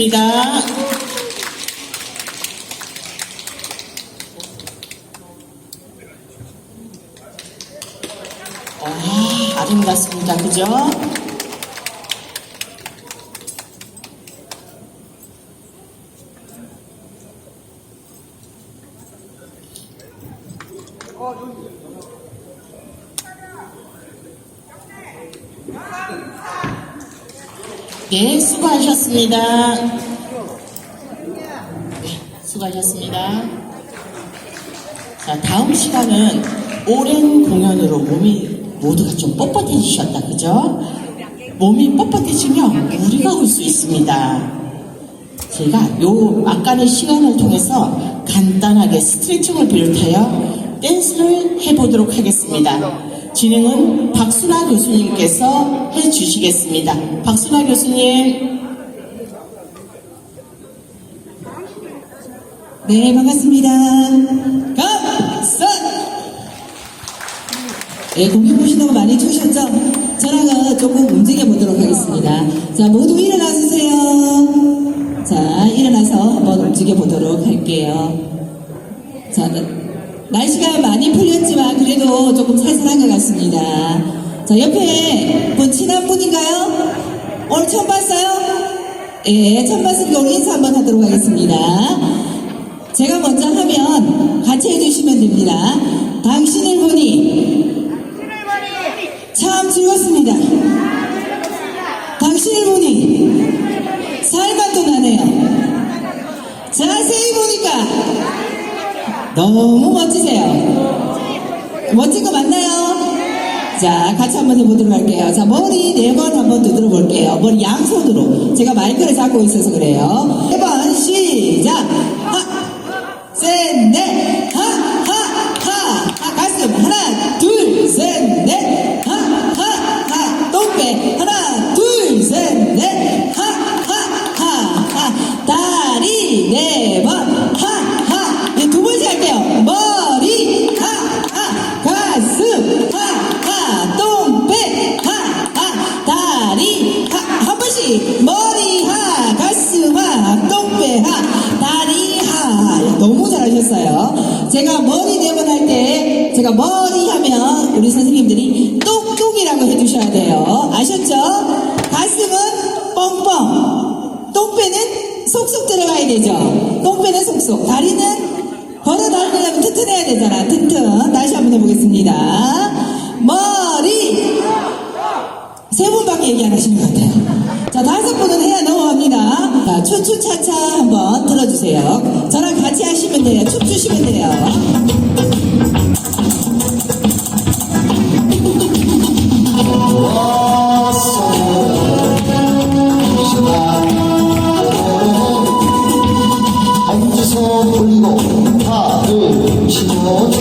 부탁드리겠습니다. 아름답습니다. 그죠? 네, 수고하셨습니다. 네, 수고하셨습니다. 자, 다음 시간은 오랜 공연으로 몸이 모두가 좀 뻣뻣해지셨다, 그죠? 몸이 뻣뻣해지면 무리가 올 수 있습니다. 제가 아까의 시간을 통해서 간단하게 스트레칭을 비롯하여 댄스를 해보도록 하겠습니다. 진행은 박순아 교수님께서 해주시겠습니다. 박순아 교수님. 네, 반갑습니다. 네, 공연 보시다가 많이 추우셨죠? 저랑 조금 움직여 보도록 하겠습니다. 자, 모두 일어나주세요. 자, 일어나서 한번 움직여 보도록 할게요. 자, 날씨가 많이 풀렸지만 그래도 조금 살살한 것 같습니다. 자, 옆에 분 친한 분인가요? 오늘 처음 봤어요? 예, 처음 봤으니까 오늘 인사 한번 하도록 하겠습니다. 제가 먼저 하면 같이 해주시면 됩니다. 당신을 보니 참 즐겁습니다. 당신을 보니 살맛도 나네요. 자세히 보니까 너무 멋지세요. 멋진 거 맞나요? 자, 같이 한번 해보도록 할게요. 자, 머리 4번 한번 두드려 볼게요. 머리 양손으로. 제가 마이크를 잡고 있어서 그래요. 4번 시작. 셋, 넷, 가슴 하나, 둘, 셋, 넷, 똥배 하나, 둘, 셋, 넷, 다리 4번, 네, 2번씩 할게요. 머리, 가슴, 똥배, 다리, 한 번씩, 머리, 가슴, 똥배, 다리, 너무 잘하셨어요. 제가 머리 4번 할 때, 제가 머리 하면 우리 선생님들이 똑똑이라고 해주셔야 돼요. 아셨죠? 가슴은 뻥뻥, 똥배는 속속 들어가야 되죠. 똥배는 속속, 다리는 걸어 다니려면 튼튼해야 되잖아. 튼튼. 다시 한번 해보겠습니다. 머리 3분밖에 얘기 안 하시는 것 같아요. 자, 5분은 해야 넘어갑니다. 자, 추추차차 한번 들어주세요. 저랑 같이 하시면 돼요. 춤 추시면 돼요. 손 올리고 팔을 치고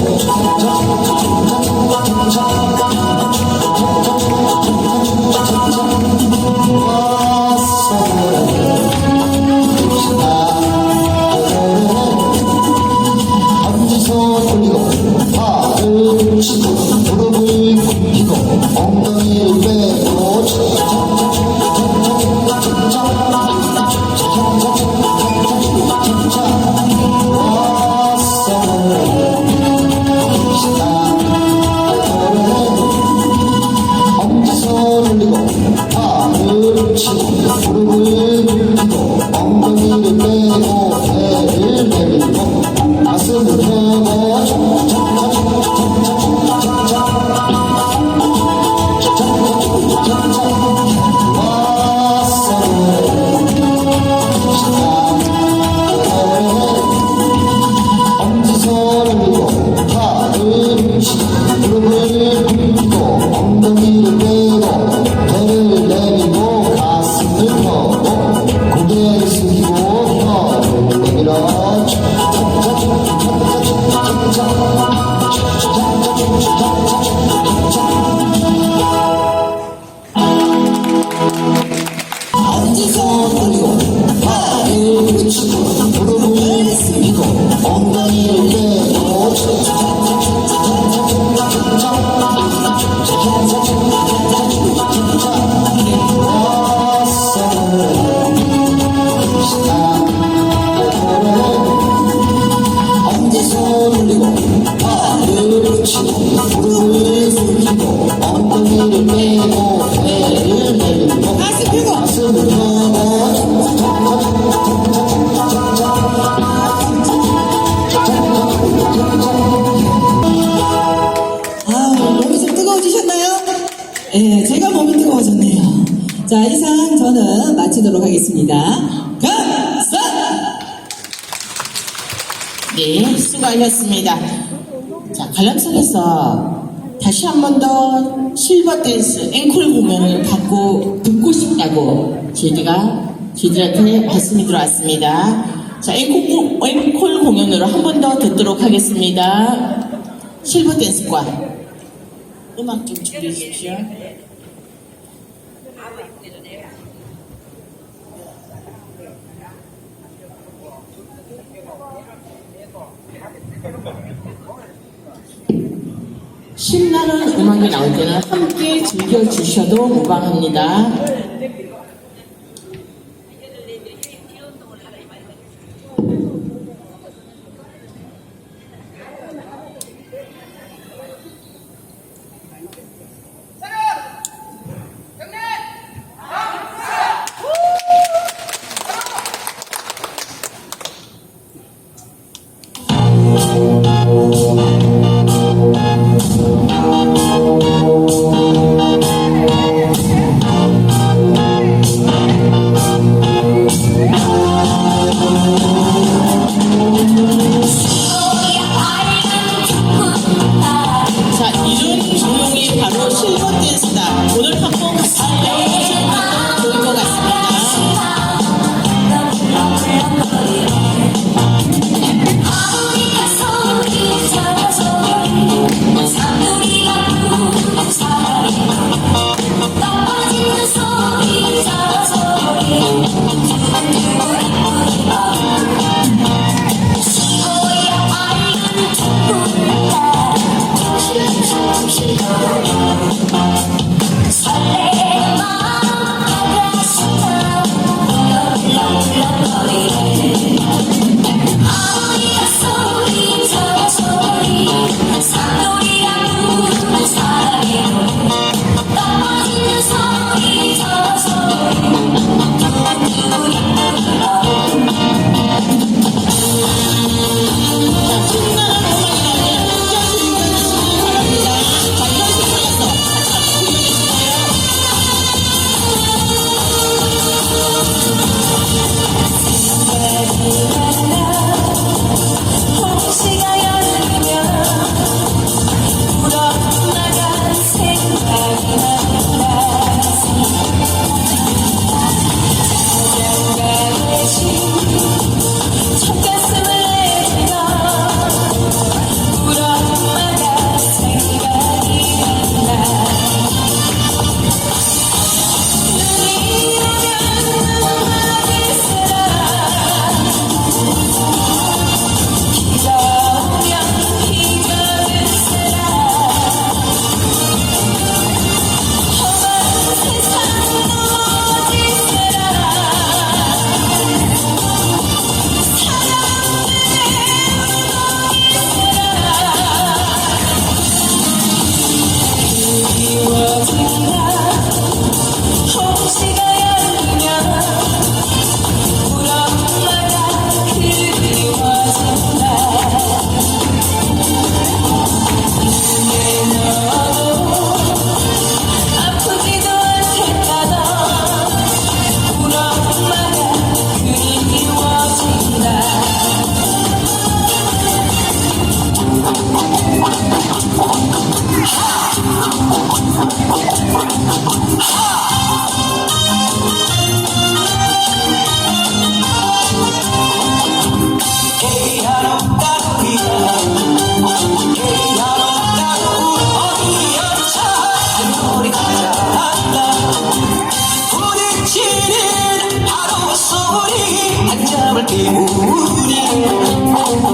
손 올리고 팔을 치고 무릎을 굽히고 엉덩이를 빼고 엄지손 올리고 팔을 치고 무릎을 굽히고 엉덩이를 빼고 배를 내밀고 가슴을 펴고 엄지손 올리고 팔을 치고 무릎을 굽히고 엉덩이를 빼고 배를 내밀고 가슴을 펴고 고개를 숙이고 혀를 내밀어 엄지손 올리고 팔을 붙이고 무릎을 숙이고 엉덩이를 빼고 자, 이상 저는 마치도록 하겠습니다. 감사! 네, 수고하셨습니다. 자, 관람석에서 다시 한 번 더 실버 댄스 앵콜 공연을 듣고 싶다고 저희들한테 말씀이 들어왔습니다. 자, 앵콜 공연으로 한 번 더 듣도록 하겠습니다. 실버 댄스과 음악 좀 준비해 주십시오. 신나는 음악이 나올 때는 함께 즐겨주셔도 무방합니다. 자, 이런 조용히 바로 실버 댄스다. 오늘 한번 알려주시는 것도 좋을 것 같습니다.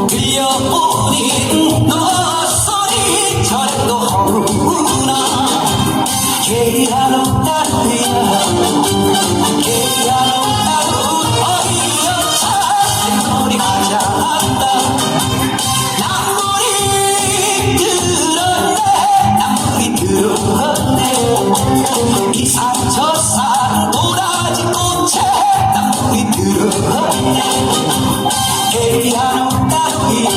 들려오는 너 소리 저녁도 허구나 게리하러 따루야 게리하러 따루 어디여 찬물이 가자한다 남물이 들었네 이 산저산 도라지 꽃에 남물이 들었네 게리하러 따루야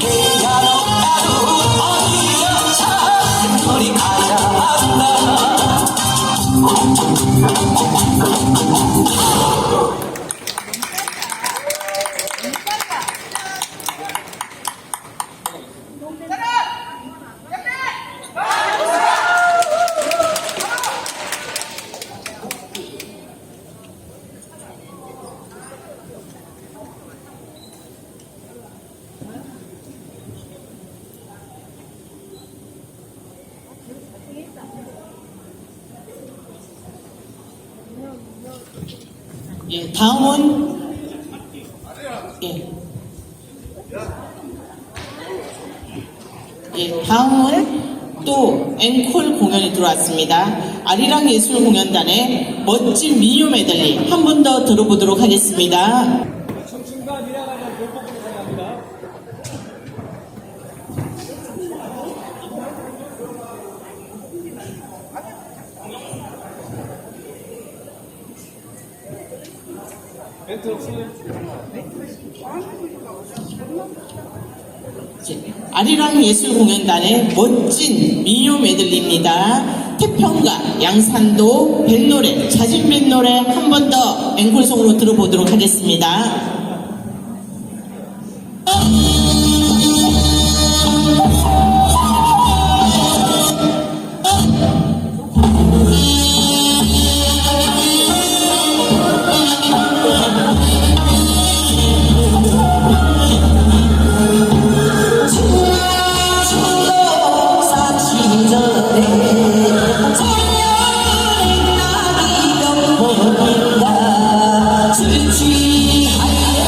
게리하러 따루 어디여 찬물이 가자한다 예, 다음은 예. 예, 다음은 또 앵콜 공연이 들어왔습니다. 아리랑 예술공연단의 멋진 민요 메들리 한 번 더 들어보도록 하겠습니다. 청춘과 미래가 는 골목으로 사랑합니다. 멘트 없어요? 이제 아리랑 예술공연단의 멋진 민요 메들리입니다. 태평가, 양산도, 뱃노래, 자진 뱃노래 한 번 더 앵콜송으로 들어보도록 하겠습니다. 술 취하여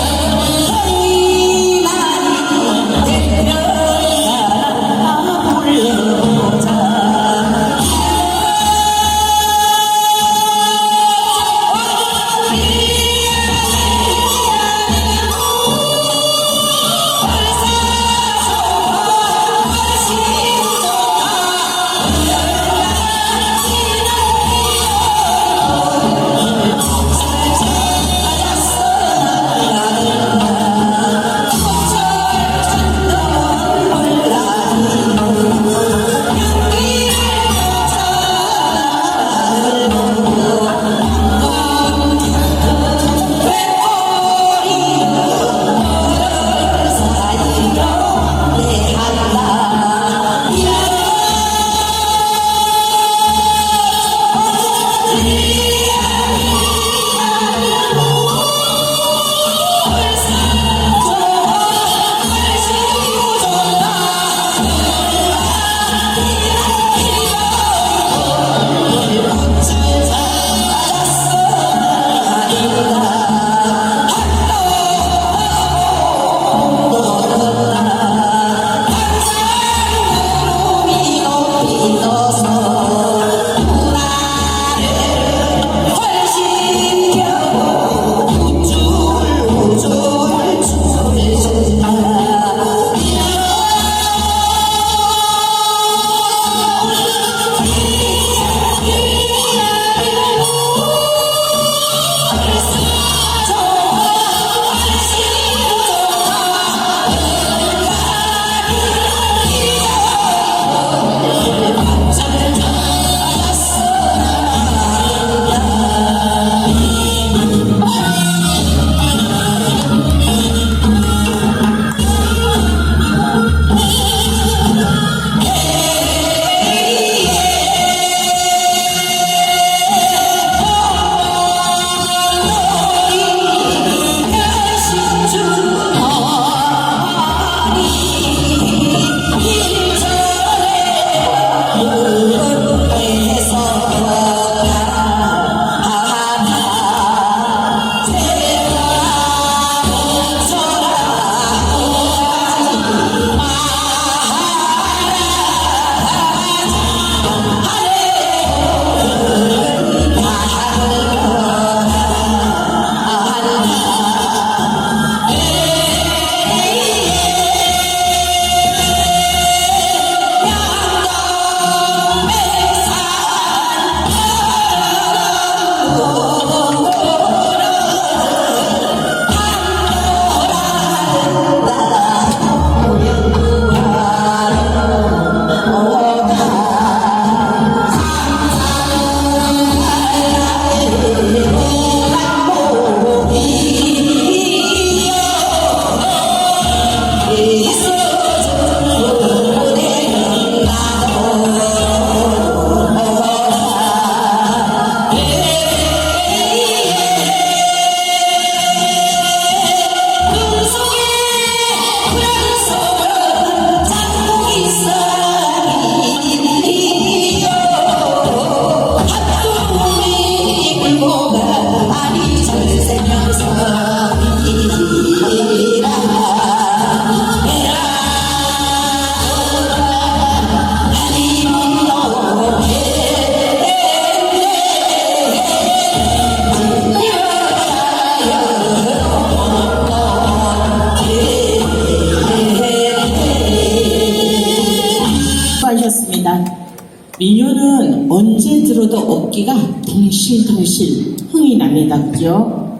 언제 들어도 어깨가 덩실덩실 흥이 납니다. 그죠?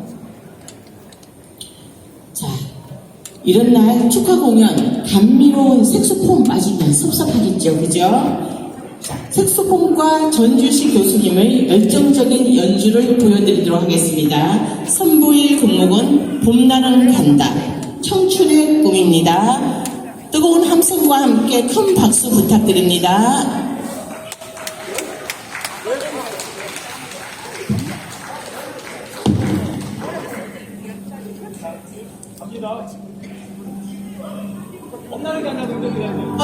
자, 이런 날 축하 공연 감미로운 색소폰 맞으면 섭섭하겠죠. 그죠? 자, 색소폰과 전주시 교수님의 열정적인 연주를 보여드리도록 하겠습니다. 선보일 곡목은 봄날은 간다. 청춘의 꿈입니다. 뜨거운 함성과 함께 큰 박수 부탁드립니다. 갑니다. 봄날은 간다 동전이라고.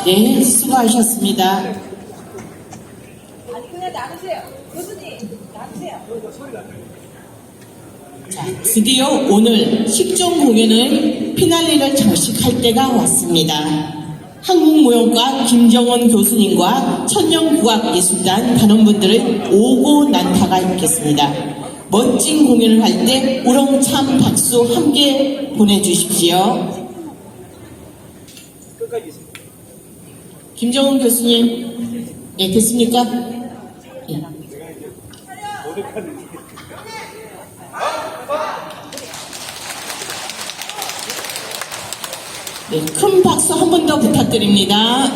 네, 수고하셨습니다. 아니 그냥 나누세요. 교수님 나누세요. 자, 드디어 오늘 식전 공연의 피날레를 장식할 때가 왔습니다. 한국무용과 김정원 교수님과 천연국악예술단 단원분들의 오고 난타가 있겠습니다. 멋진 공연을 할 때 우렁찬 박수 함께 보내주십시오. 끝까지 있습니다. 김정원 교수님, 네, 됐습니까? 네. 네, 큰 박수 한 번 더 부탁드립니다.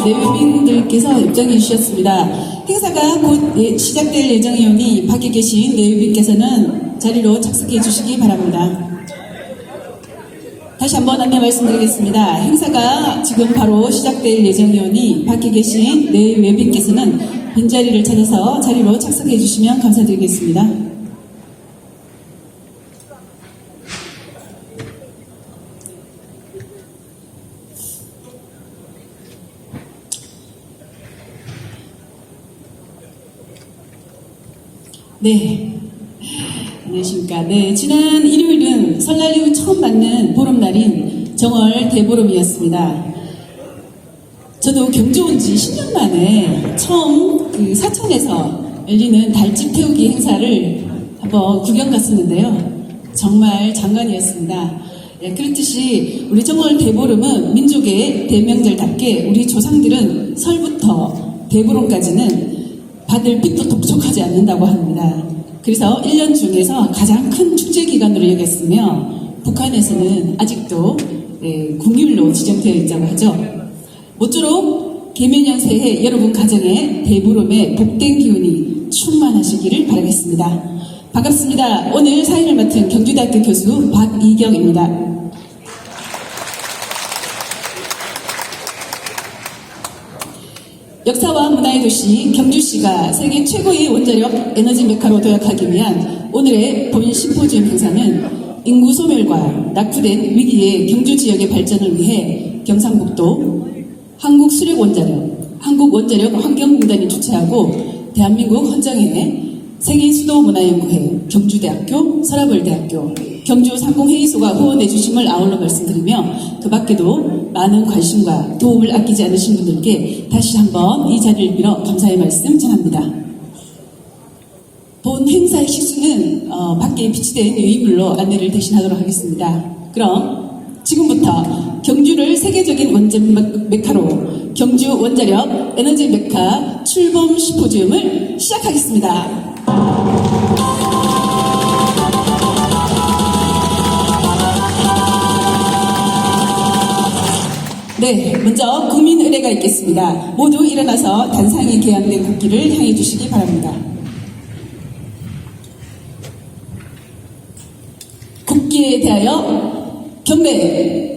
내외빈들께서 입장해 주셨습니다. 행사가 곧 시작될 예정이오니 밖에 계신 내외빈께서는 자리로 착석해 주시기 바랍니다. 다시 한번 안내 말씀드리겠습니다. 행사가 지금 바로 시작될 예정이오니 밖에 계신 내외빈께서는 빈자리를 찾아서 자리로 착석해 주시면 감사드리겠습니다. 네. 안녕하십니까. 네. 지난 일요일은 설날 이후 처음 맞는 보름날인 정월 대보름이었습니다. 저도 경주 온 지 10년 만에 처음 그 사천에서 열리는 달집 태우기 행사를 한번 구경 갔었는데요. 정말 장관이었습니다. 예, 그렇듯이 우리 정월 대보름은 민족의 대명절답게 우리 조상들은 설부터 대보름까지는 받을 빚도 독촉하지 않는다고 합니다. 그래서 1년 중에서 가장 큰 축제 기간으로 여겼으며 북한에서는 아직도 국율로 지정되어 있다고 하죠. 모쪼록 개면연 새해 여러분 가정에 대보름의 복된 기운이 충만하시기를 바라겠습니다. 반갑습니다. 오늘 사회를 맡은 경주대학교 교수 박이경입니다. 역사와 문화의 도시 경주시가 세계 최고의 원자력 에너지 메카로 도약하기 위한 오늘의 본 심포지엄 행사는 인구 소멸과 낙후된 위기의 경주 지역의 발전을 위해 경상북도 한국수력원자력, 한국원자력환경공단이 주최하고 대한민국 헌정회, 세계수도문화연구회, 경주대학교, 서라벌대학교, 경주상공회의소가 후원해 주심을 아울러 말씀드리며 그 밖에도 많은 관심과 도움을 아끼지 않으신 분들께 다시 한번 이 자리를 빌어 감사의 말씀 전합니다. 본 행사의 식수는 밖에 비치된 유이물로 안내를 대신하도록 하겠습니다. 그럼 지금부터 경주를 세계적인 원전 메카로 경주 원자력 에너지 메카 출범 심포지엄을 시작하겠습니다. 네, 먼저 국민 의례가 있겠습니다. 모두 일어나서 단상이 개양된 국기를 향해 주시기 바랍니다. 국기에 대하여 경례.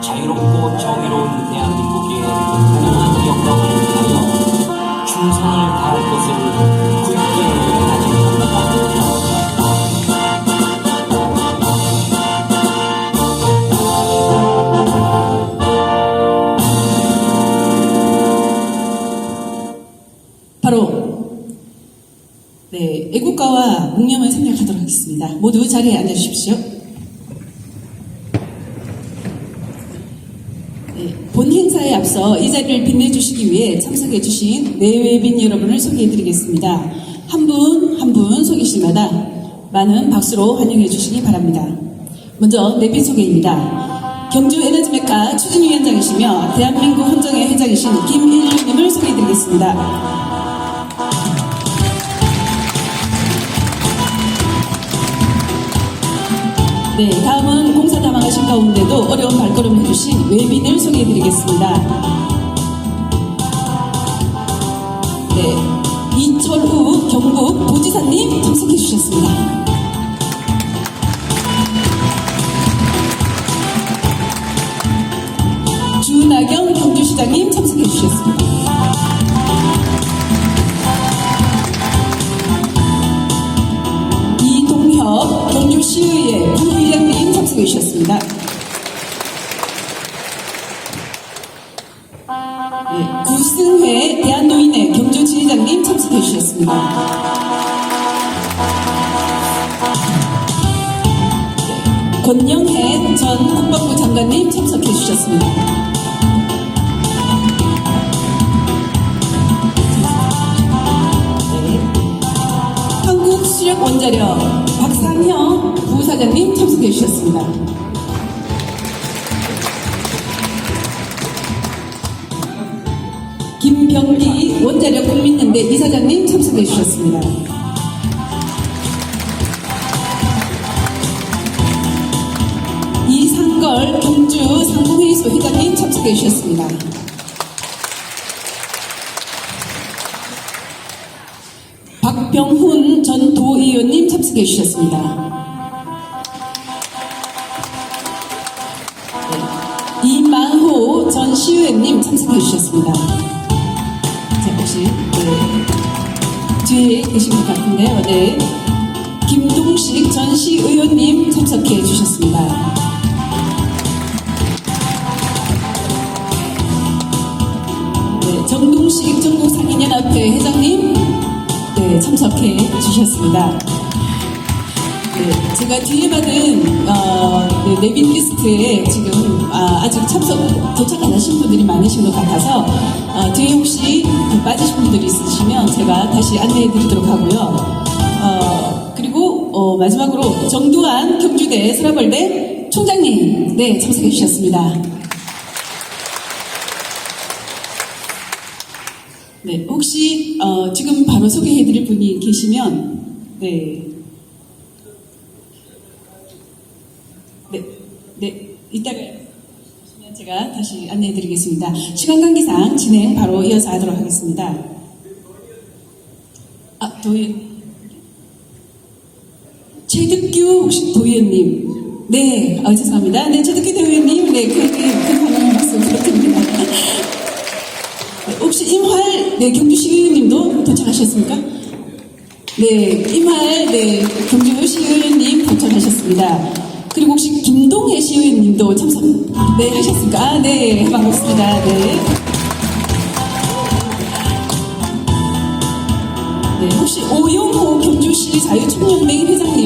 자유롭고 정의로운 대한민국의 공헌 영광을 위하여 충성을 다할 것을 굳게 다짐합니다. 바로 애국가와 묵념을 생략하도록 하겠습니다. 모두 자리에 앉아주십시오. 본 행사에 앞서 이 자리를 빛내주시기 위해 참석해주신 내외빈 여러분을 소개해드리겠습니다. 한 분 한 분 소개시마다 많은 박수로 환영해주시기 바랍니다. 먼저 내빈 소개입니다. 경주 에너지 메카 추진위원장이시며 대한민국 헌정회 회장이신 김일주님을 소개해드리겠습니다. 네, 다음은 공사 담당하신 가운데도 어려운 발걸음을 해주신 외빈을 소개해드리겠습니다. 네, 이철우 경북 도지사님 참석해 주셨습니다. 주나경 경주시장님 참석해 주셨습니다. 이동혁 경주시의회 부의장님 참석해 주셨습니다. 네, 구승회 대한노인회 경주지회장님 참석해 주셨습니다. 네, 권영혜 전 국방부 장관님 참석해 주셨습니다. 한국수력원자력 박상형 부사장님 참석해 주셨습니다. 경인대 이사장님 참석해 주셨습니다. 이상걸 경주 상공회의소 회장님 참석해 주셨습니다. 박병훈 전 도의원님 참석해 주셨습니다. 이만호 전 시의원님 참석해 주셨습니다. 자, 혹시 뒤에 계신 것 같은데요. 네. 김동식 전 시의원님 참석해 주셨습니다. 네, 정동식 전국상인연합회 회장님 참석해 주셨습니다. 네, 제가 뒤에 받은 내빈 리스트에 지금 아직 도착 안 하신 분들이 많으신 것 같아서 뒤에 혹시 빠지신 분들이 있으시면 제가 다시 안내해 드리도록 하고요. 그리고 마지막으로 정두환 경주대 서라벌대 총장님 참석해 주셨습니다. 네, 혹시 지금 바로 소개해 드릴 분이 계시면 이따가 제가 다시 안내해 드리겠습니다. 시간 관계상 진행 바로 이어서 하도록 하겠습니다. 최득규 혹시 도의원님. 네, 죄송합니다. 네, 최득규 도의원님. 큰 환영 말씀 부탁드립니다. 혹시 임활 경주시의원님도 도착하셨습니까? 네, 임활 경주시의원님 도착하셨습니다. 그리고 혹시 김동혜 시의원님도 참석 하셨습니까? 네, 반갑습니다. 네, 혹시 오용호 경주시 자유총연맹 회장님.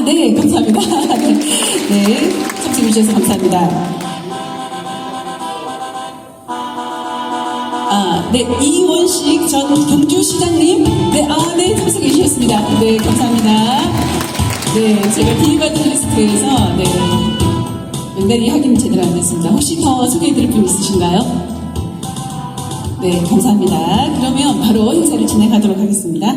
네, 감사합니다. 네, 참석해 주셔서 감사합니다. 네, 이원식 전 경주시장님. 네, 참석해 주셨습니다. 네, 감사합니다. 네, 제가 뒤에 받은 리스트에서 명단이 확인 제대로 안 됐습니다. 혹시 더 소개해드릴 분 있으신가요? 네, 감사합니다. 그러면 바로 행사를 진행하도록 하겠습니다.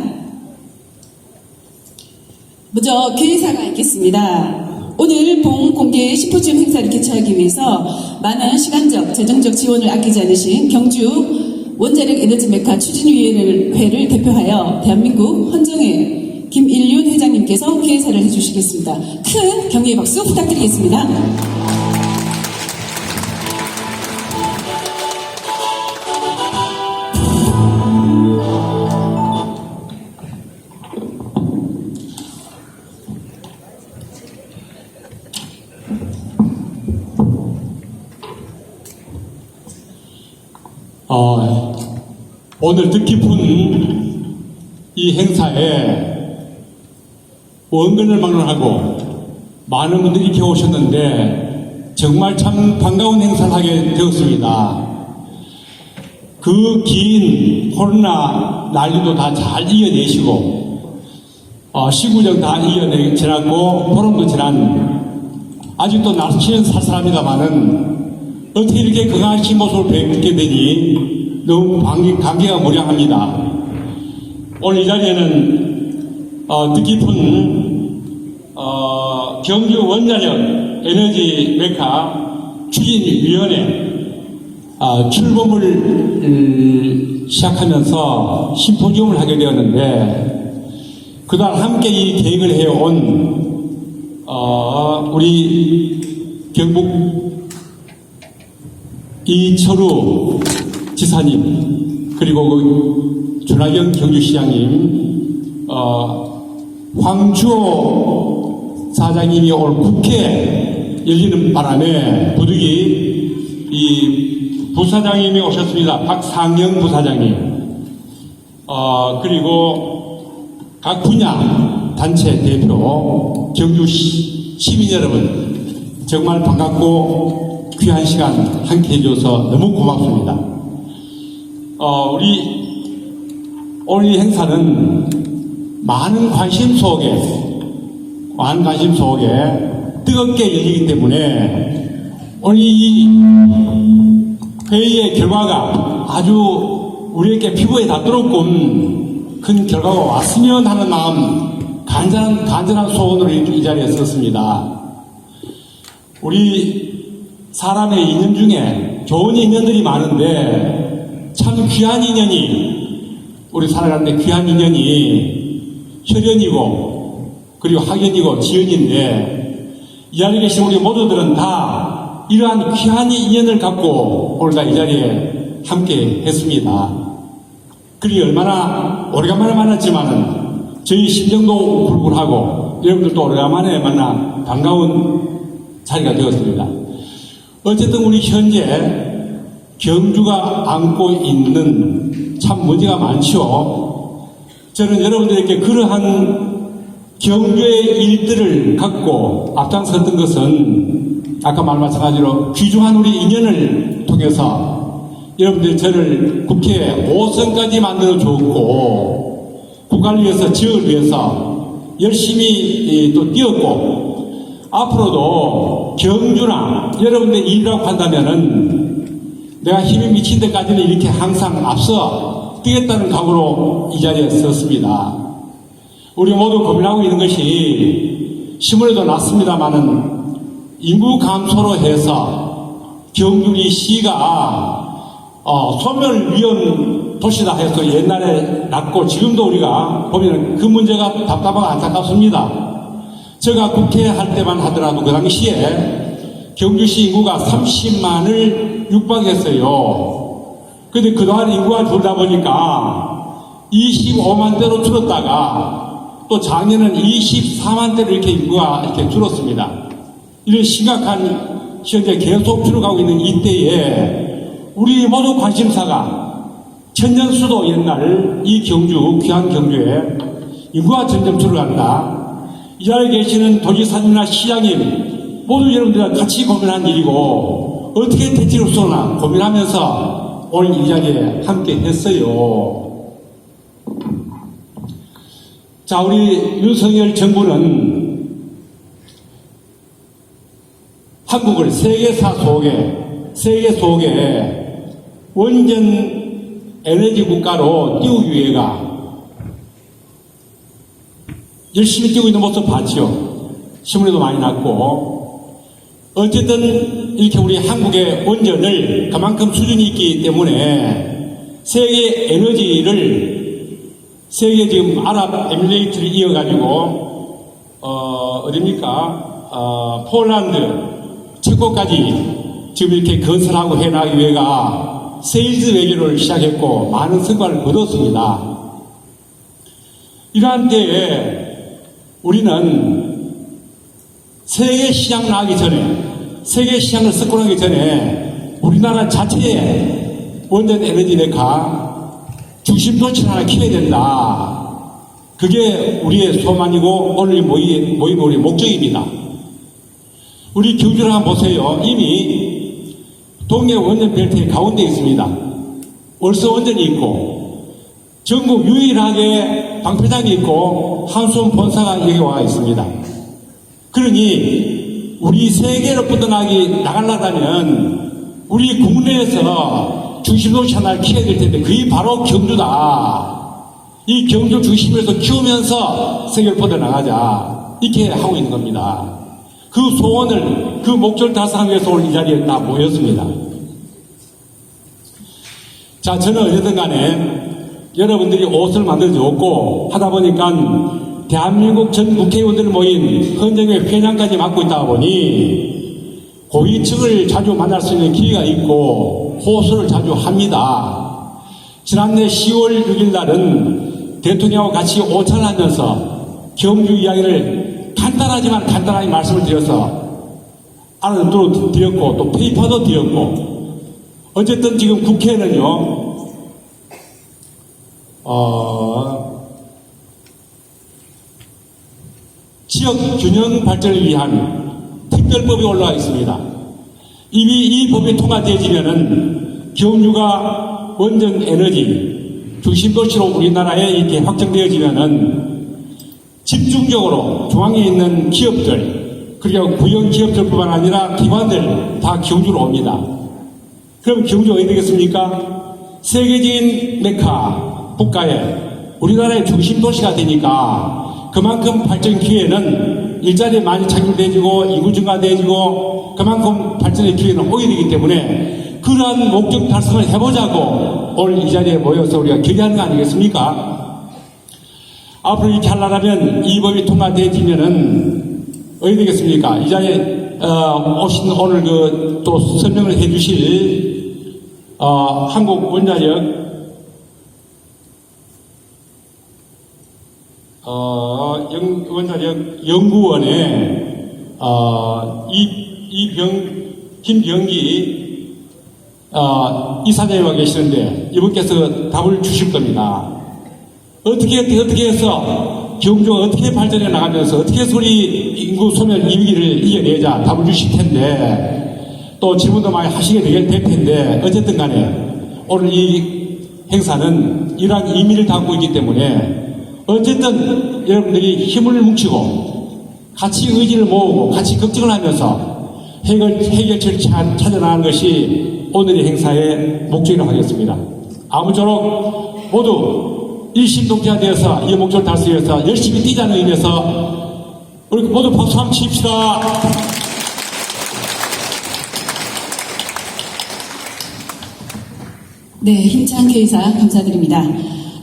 먼저 개회사가 있겠습니다. 오늘 본 공개 심포지움 행사를 개최하기 위해서 많은 시간적, 재정적 지원을 아끼지 않으신 경주 원자력 에너지 메카 추진위원회를 대표하여 대한민국 헌정회 김일륜 회장님께서 개회사를 해주시겠습니다. 큰 격려의 박수 부탁드리겠습니다. 오늘 뜻깊은 이 행사에 원근을 막론하고 많은 분들이 이렇게 오셨는데 정말 참 반가운 행사를 하게 되었습니다. 그 긴 코로나 난리도 다 잘 이겨내시고 시구정 다 지났고 보름도 지난 아직도 날씨는 쌀쌀합니다만은 어떻게 이렇게 건강하신 모습을 뵙게 되니 너무 감기가 무량합니다. 오늘 이 자리에는 뜻깊은 경주 원자력 에너지 메카 추진위원회 출범을 시작하면서 심포지움을 하게 되었는데 그동안 함께 이 계획을 해온 우리 경북 이철우 지사님 그리고 준하경 경주시장님 황주호 사장님이 올 국회 열리는 바람에 부득이 이 부사장님이 오셨습니다. 박상영 부사장님 그리고 각 분야 단체 대표 경주 시민 여러분 정말 반갑고 귀한 시간 함께 해줘서 너무 고맙습니다. 우리 오늘 이 행사는 많은 관심 속에 뜨겁게 열리기 때문에 오늘 이 회의의 결과가 아주 우리에게 피부에 닿도록끔 큰 결과가 왔으면 하는 마음, 간절한 소원으로 이 자리에 섰습니다. 우리 사람의 인연 중에 좋은 인연들이 많은데 참 귀한 인연이, 우리 살아가는데 귀한 인연이 혈연이고 그리고 학연이고 지연인데, 이 자리에 계신 우리 모두들은 다 이러한 귀한 인연을 갖고 오늘 다 이 자리에 함께 했습니다. 그리 얼마나 오래간만에 만났지만은 저희 심정도 불불하고 여러분들도 오래간만에 만나 반가운 자리가 되었습니다. 어쨌든 우리 현재 경주가 안고 있는 참 문제가 많죠. 저는 여러분들에게 그러한 경주의 일들을 갖고 앞장섰던 것은 아까 말 마찬가지로 귀중한 우리 인연을 통해서 여러분들이 저를 국회에 5선까지 만들어 줬고, 국가를 위해서, 지역을 위해서 열심히 또 뛰었고, 앞으로도 경주나 여러분들의 일이라고 한다면은 내가 힘이 미친 데까지는 이렇게 항상 앞서 뛰겠다는 각오로 이 자리에 섰습니다. 우리 모두 고민하고 있는 것이 신문에도 났습니다만은 인구 감소로 해서 경주리 시가 소멸 위험 도시다 해서 옛날에 났고, 지금도 우리가 보면 그 문제가 답답하고 안타깝습니다. 제가 국회 할 때만 하더라도 그 당시에 경주시 인구가 30만을 육박했어요. 근데 그동안 인구가 줄다 보니까 25만 대로 줄었다가 또 작년은 24만 대로 이렇게 인구가 이렇게 줄었습니다. 이런 심각한 현재 계속 줄어가고 있는 이때에 우리 모두 관심사가 천년수도 옛날 이 경주, 귀한 경주에 인구가 점점 줄어간다. 이 자리에 계시는 도지사님이나 시장님 모두 여러분들과 같이 고민한 일이고 어떻게 대책을 쏘나 고민하면서 오늘 이 자리에 함께 했어요. 자, 우리 윤석열 정부는 한국을 세계 속에 원전 에너지 국가로 띄우기 위해가 열심히 뛰고 있는 모습 봤죠. 신문에도 많이 났고, 어쨌든 이렇게 우리 한국의 원전을 그만큼 수준이 있기 때문에 세계 에너지를 세계 지금 아랍에미레이트를 이어가지고 어딥니까? 폴란드, 체코까지 지금 이렇게 건설하고 해나가기 위해가 세일즈 외교를 시작했고 많은 성과를 거뒀습니다. 이러한 때에 우리는 세계 시장 나가기 전에, 세계 시장을 석권하기 전에 우리나라 자체의 원전 에너지 메카 중심도시를 하나 키워야 된다. 그게 우리의 소망이고 오늘 모임의 우리 목적입니다. 우리 경주를 한번 보세요. 이미 동해 원전 벨트의 가운데 있습니다. 월서 원전이 있고 전국 유일하게 방패장이 있고 한수원 본사가 여기 와 있습니다. 그러니 우리 세계로 뻗어나가려면 우리 국내에서 중심도시 하나를 키워야 될 텐데 그게 바로 경주다. 이 경주 중심에서 키우면서 세계로 뻗어나가자. 이렇게 하고 있는 겁니다. 그 소원을, 그 목적을 달성하기 위해서 오늘 이 자리에 다 모였습니다. 자, 저는 어쨌든 간에 여러분들이 옷을 만들어줬고 하다 보니까 대한민국 전 국회의원들 모인 헌정회 회장까지 맡고 있다 보니 고위층을 자주 만날 수 있는 기회가 있고 호소를 자주 합니다. 지난해 10월 6일 날은 대통령하고 같이 오찬을 하면서 경주 이야기를 간단하지만 간단하게 말씀을 드려서 알아듣도록 드렸고 또 페이퍼도 드렸고 어쨌든 지금 국회는요 지역 균형 발전을 위한 특별법이 올라와 있습니다. 이미 이 법이 통과되어지면은 경주가 원전 에너지 중심도시로 우리나라에 이렇게 확정되어지면은 집중적으로 중앙에 있는 기업들 그리고 구형 기업들뿐만 아니라 기관들 다 경주로 옵니다. 그럼 경주 어디 되겠습니까? 세계적인 메카 국가에 우리나라의 중심 도시가 되니까 그만큼 발전 기회는 일자리 많이 창출돼지고 인구 증가돼지고 그만큼 발전의 기회는 오게 되기 때문에 그러한 목적 달성을 해보자고 오늘 이 자리에 모여서 우리가 결의하는 거 아니겠습니까? 앞으로 이렇게 하려면 이 법이 통과되어지면은 어디 되겠습니까? 이 자리에 오신 오늘 또 설명을 해주실 한국원자력 원자력 연구원의 김병기 이사장이 와 계시는데 이분께서 답을 주실 겁니다. 어떻게 해서 경주가 어떻게 발전해 나가면서 어떻게 해서 우리 인구 소멸 위기를 이겨내자 답을 주실 텐데 또 질문도 많이 하시게 될 텐데 어쨌든 간에 오늘 이 행사는 이러한 의미를 담고 있기 때문에 어쨌든 여러분들이 힘을 뭉치고 같이 의지를 모으고 같이 걱정을 하면서 해결책을 찾아나가는 것이 오늘의 행사의 목적이라고 하겠습니다. 아무쪼록 모두 일심동체화되어서 이 목적을 달성하기 위해서 열심히 뛰자는 의미에서 우리 모두 박수 한번 칩시다. 네, 힘찬 개의사 감사드립니다.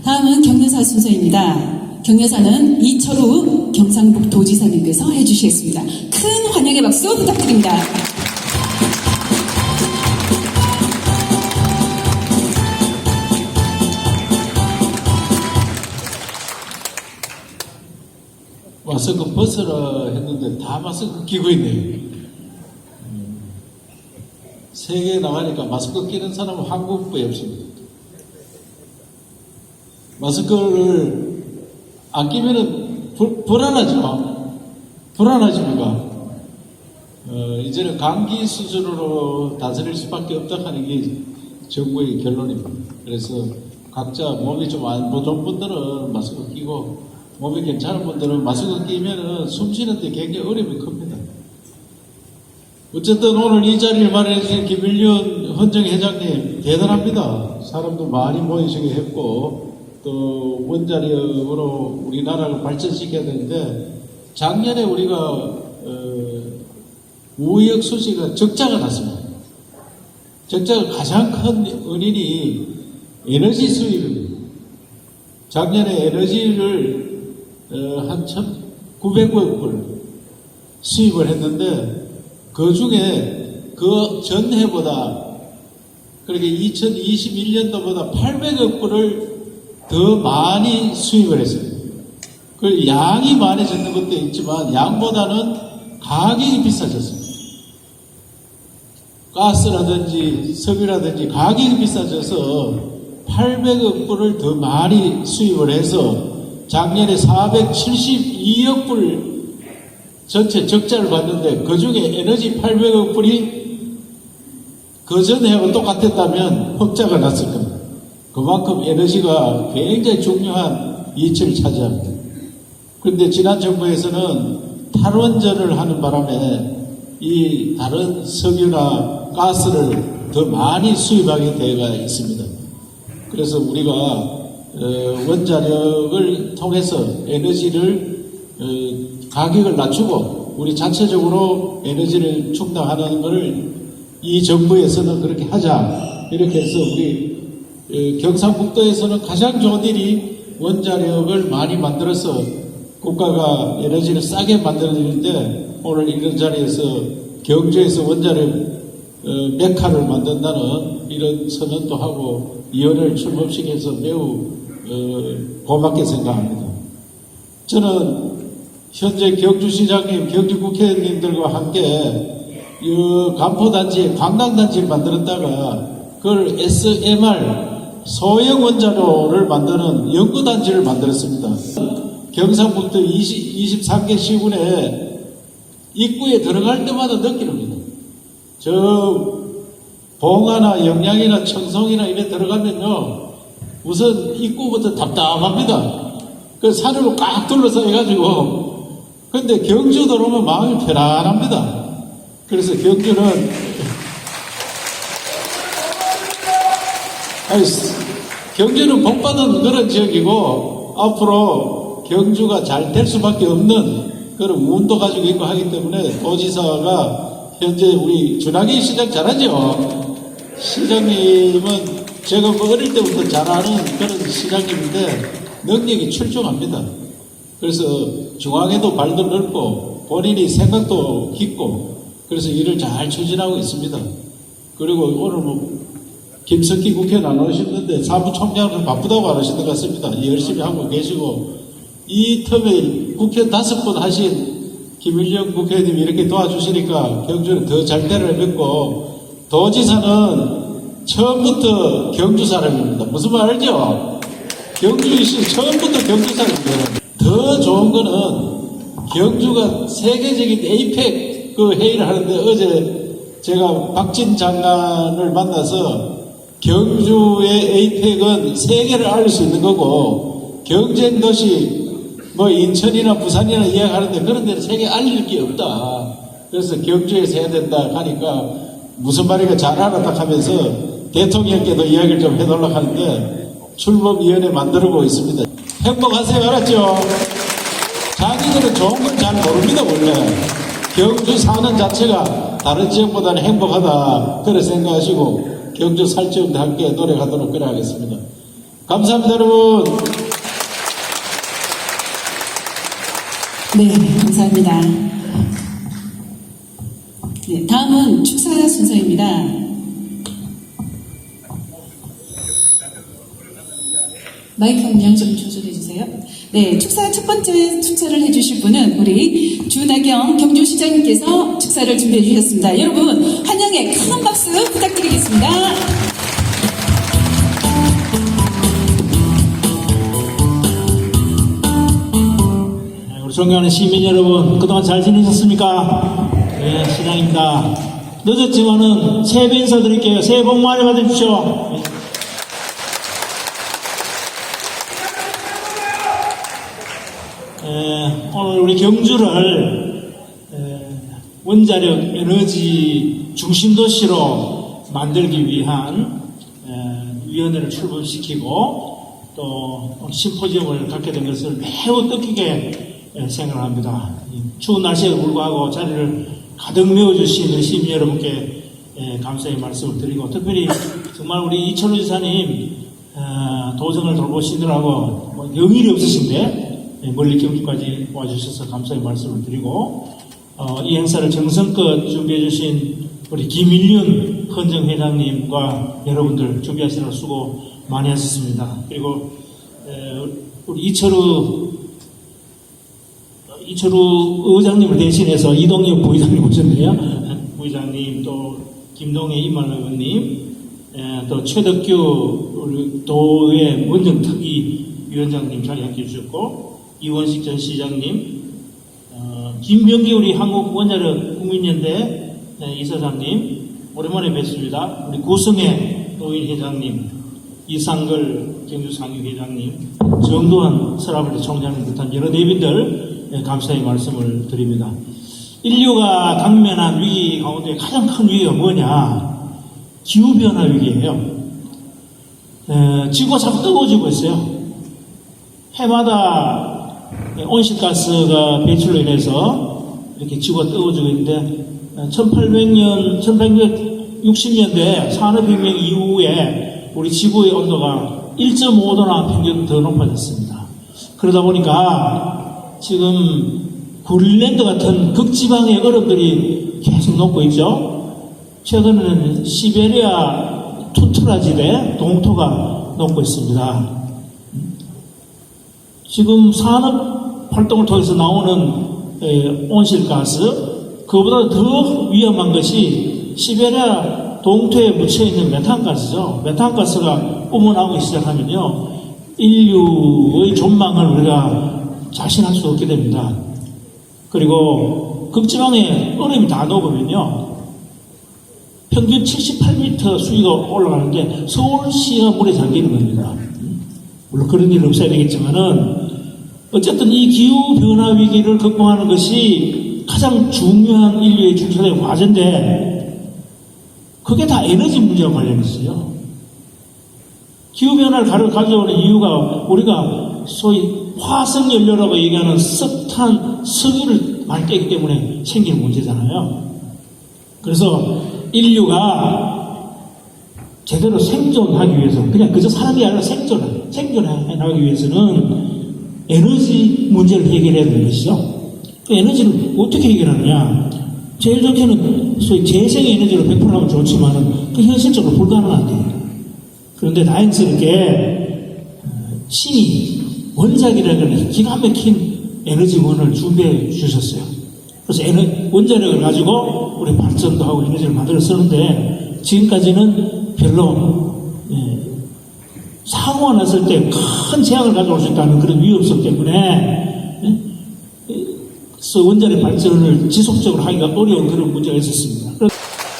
다음은 격려사 순서입니다. 격려사는 이철우 경상북도지사님께서 해주시겠습니다. 큰 환영의 박수 부탁드립니다. 마스크 벗으라 했는데 다 마스크 끼고 있네요. 세계에 나가니까 마스크 끼는 사람은 한국밖에 없습니다. 마스크를 안 끼면은 불안하죠. 불안하십니까? 이제는 감기 수준으로 다스릴 수밖에 없다 하는 게 정부의 결론입니다. 그래서 각자 몸이 좀 안 좋은 분들은 마스크 끼고 몸이 괜찮은 분들은 마스크 끼면은 숨 쉬는데 굉장히 어려움이 큽니다. 어쨌든 오늘 이 자리를 마련해주신 김일륜 헌정회장님 대단합니다. 사람도 많이 모이시게 했고 또 원자력으로 우리나라를 발전시켜야 되는데 작년에 우리가 우역 수지가 적자가 났습니다. 적자가 가장 큰 원인이 에너지 수입입니다. 작년에 에너지를 한 1,900억 불 수입을 했는데 그 중에 그 전해보다 그렇게 2021년도보다 800억 불을 더 많이 수입을 했습니다. 그 양이 많아졌는 것도 있지만 양보다는 가격이 비싸졌습니다. 가스라든지 석유라든지 가격이 비싸져서 800억 불을 더 많이 수입을 해서 작년에 472억 불 전체 적자를 봤는데 그 중에 에너지 800억 불이 그 전해하고 똑같았다면 흑자가 났을 겁니다. 그만큼 에너지가 굉장히 중요한 이치를 차지합니다. 그런데 지난 정부에서는 탈원전을 하는 바람에 이 다른 석유나 가스를 더 많이 수입하게 되어 있습니다. 그래서 우리가 원자력을 통해서 에너지를 가격을 낮추고 우리 자체적으로 에너지를 충당하는 것을 이 정부에서는 그렇게 하자 이렇게 해서 우리 경상북도에서는 가장 좋은 일이 원자력을 많이 만들어서 국가가 에너지를 싸게 만들어주는데 오늘 이런 자리에서 경주에서 원자력 메카를 만든다는 이런 선언도 하고 위원회를 출범시켜서 매우 고맙게 생각합니다. 저는 현재 경주시장님, 경주국회의원님들과 함께 이 간포단지에 관광단지를 만들었다가 그걸 SMR 소형 원자로를 만드는 연구단지를 만들었습니다. 경상북도 23개 시군에 입구에 들어갈 때마다 느끼는 겁니다. 저 봉화나 영양이나 청송이나 이래 들어가면요 우선 입구부터 답답합니다. 그 산으로 꽉 둘러서 해가지고 근데 경주 들어오면 마음이 편안합니다. 그래서 경주는 아니, 경주는 복받은 그런 지역이고 앞으로 경주가 잘 될 수밖에 없는 그런 운도 가지고 있고 하기 때문에 도지사가 현재 우리 준하기 시장 잘하죠. 시장님은 제가 뭐 어릴 때부터 잘 아는 그런 시장님인데 능력이 출중합니다. 그래서 중앙에도 발도 넓고 본인이 생각도 깊고 그래서 일을 잘 추진하고 있습니다. 그리고 오늘 뭐 김석기 국회의원 안 오셨는데 사무총장은 바쁘다고 안 하신 것 같습니다. 열심히 하고 계시고 이 텀에 국회의원 5번 하신 김일영 국회의원님이 이렇게 도와주시니까 경주는 더 잘 되를 맺고 도지사는 처음부터 경주 사람입니다. 무슨 말 알죠? 경주시 처음부터 경주 사람입니다. 더 좋은 거는 경주가 세계적인 에이펙 그 회의를 하는데 어제 제가 박진 장관을 만나서 경주의 에이펙은 세계를 알릴 수 있는 거고 경쟁 도시 뭐 인천이나 부산이나 이야기하는데 그런 데는 세계 알릴 게 없다. 그래서 경주에서 해야 된다 하니까 무슨 말인가 잘 알았다 하면서 대통령께도 이야기를 좀 해달라고 하는데 출범위원회 만들고 있습니다. 행복하세요. 알았죠? 자기들은 좋은 걸 잘 모릅니다. 원래 경주 사는 자체가 다른 지역보다는 행복하다 그래 생각하시고 경주 살찌움도 함께 노력하도록 그래 하겠습니다. 감사합니다. 여러분. 네, 감사합니다. 네, 다음은 축사 순서입니다. 마이크 음량 좀 조절해 주세요. 네, 축사 첫 번째 축사를 해주실 분은 우리 준하경 경주시장님께서 축사를 준비해 주셨습니다. 여러분 환영의 큰 박수 부탁드리겠습니다. 우리 존경하는 시민 여러분, 그동안 잘 지내셨습니까? 네, 시장입니다. 늦었지만은 새해 복 인사드릴게요. 새해 복 많이 받으십시오. 오늘 우리 경주를 원자력 에너지 중심도시로 만들기 위한 위원회를 출범시키고 또 심포지엄을 갖게 된 것을 매우 뜻깊게 생각합니다. 추운 날씨에도 불구하고 자리를 가득 메워주신 우리 시민 여러분께 감사의 말씀을 드리고 특별히 정말 우리 이철우 지사님 도정을 돌보시느라고 영일이 없으신데 멀리 경주까지 와주셔서 감사의 말씀을 드리고 이 행사를 정성껏 준비해 주신 우리 김일륜 헌정회장님과 여러분들 준비하시느라 수고 많이 하셨습니다. 그리고 우리 이철우 의장님을 대신해서 이동엽 부의장님 오셨네요. 부의장님 또 김동애 이만호 의원님 또 최덕규 우리 도의 원정특위 위원장님 자리 함께 해주셨고 이원식 전 시장님, 김병기 우리 한국원자력 국민연대 이사장님 오랜만에 뵙습니다. 우리 구성의 노인 회장님, 이상걸 경주상위 회장님, 정도환 서라벌리 총장님 같은 여러 대빈들 감사의 말씀을 드립니다. 인류가 당면한 위기 가운데 가장 큰 위기가 뭐냐? 기후변화 위기예요. 지구가 자꾸 뜨거워지고 있어요. 해마다 온실가스가 배출로 인해서 이렇게 지구가 뜨거워지고 있는데 1860년대 산업혁명 이후에 우리 지구의 온도가 1.5도나 평균 더 높아졌습니다. 그러다 보니까 지금 그린랜드 같은 극지방의 얼음들이 계속 녹고 있죠. 최근에는 시베리아 투트라지대 동토가 녹고 있습니다. 지금 산업 활동을 통해서 나오는 온실가스, 그보다 더 위험한 것이 시베리아 동토에 묻혀있는 메탄가스죠. 메탄가스가 뿜어나오기 시작하면요, 인류의 존망을 우리가 자신할 수 없게 됩니다. 그리고 극지방에 얼음이 다 녹으면요, 평균 78m 수위가 올라가는데 서울시가 물에 잠기는 겁니다. 물론 그런 일은 없어야 되겠지만은 어쨌든 이 기후변화 위기를 극복하는 것이 가장 중요한 인류의 중차대의 과제인데 그게 다 에너지 문제와 관련이 있어요. 기후변화를 가져오는 이유가 우리가 소위 화석연료라고 얘기하는 석탄, 석유를 많이 떼기 때문에 생기는 문제잖아요. 그래서 인류가 제대로 생존하기 위해서, 그냥 그저 사람이 아니라 생존하기 위해서는 에너지 문제를 해결해야 되는 것이죠. 그 에너지를 어떻게 해결하느냐? 제일 좋게는 소위 재생에너지로 100% 하면 좋지만은 그 현실적으로 불가능한데. 그런데 다행스럽게 신이 원자력이라는 기가 막힌 에너지원을 준비해 주셨어요. 그래서 원자력을 가지고 우리 발전도 하고 에너지를 만들어 쓰는데 지금까지는 별로 사고가 났을 때 큰 재앙을 가져올 수 있다는 그런 위험성 때문에 그래서 원자력 발전을 지속적으로 하기가 어려운 그런 문제가 있었습니다.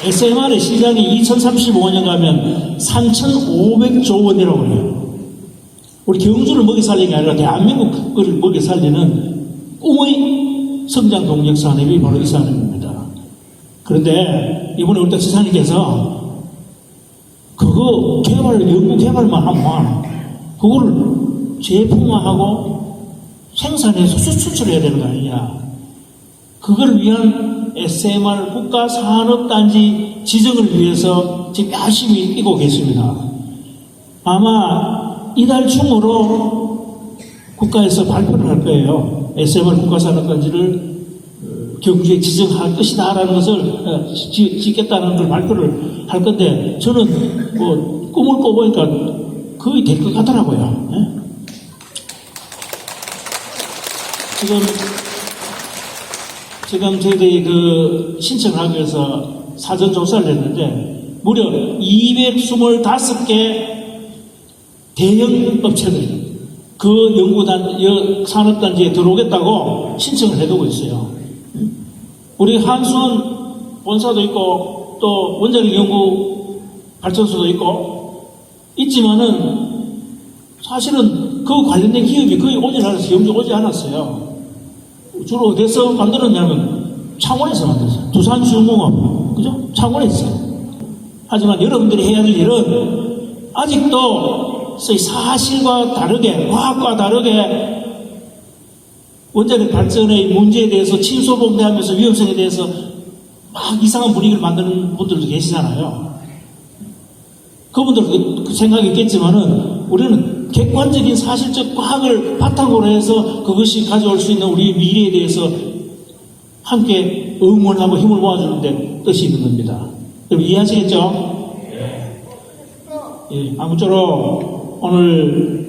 SMR의 시장이 2035년 가면 3,500조 원이라고 해요. 우리 경주를 먹여 살리는 게 아니라 대한민국을 먹여 살리는 꿈의 성장 동력 산업이 바로 이 산업입니다. 그런데 이번에 우리 지사님께서 그거 연구 개발만 하면 그거를 제품화하고 생산해서 수출해야 되는 거 아니냐. 그걸 위한 SMR 국가산업단지 지정을 위해서 지금 열심히 뛰고 계십니다. 아마 이달 중으로 국가에서 발표를 할 거예요. SMR 국가산업단지를 경주에 지정할 것이다라는 것을 짓겠다는 걸 발표를 할 건데 저는 뭐 꿈을 꿔보니까 거의 될 것 같더라고요. 네? 지금 저희들이 그 신청을 하기 위해서 사전 조사를 했는데 무려 225개 대형 업체들이 그 산업단지에 들어오겠다고 신청을 해두고 있어요. 우리 한수원 본사도 있고 또 원자력 연구 발전소도 있고 있지만은 사실은 그 관련된 기업이 거의 오지 않았어요. 경주 오지 않았어요. 주로 어디서 만들었냐면 창원에서 만들었어요. 두산중공업, 그죠? 창원에서. 하지만 여러분들이 해야 될 일은 아직도 사실과 다르게, 과학과 다르게 원자력 발전의 문제에 대해서 침소봉대하면서 위험성에 대해서 막 이상한 분위기를 만드는 분들도 계시잖아요. 그분들도 그 생각이 있겠지만은 우리는 객관적인 사실적 과학을 바탕으로 해서 그것이 가져올 수 있는 우리 미래에 대해서 함께 응원하고 힘을 모아주는 데 뜻이 있는 겁니다. 여러분 이해하시겠죠? 예, 아무쪼록 오늘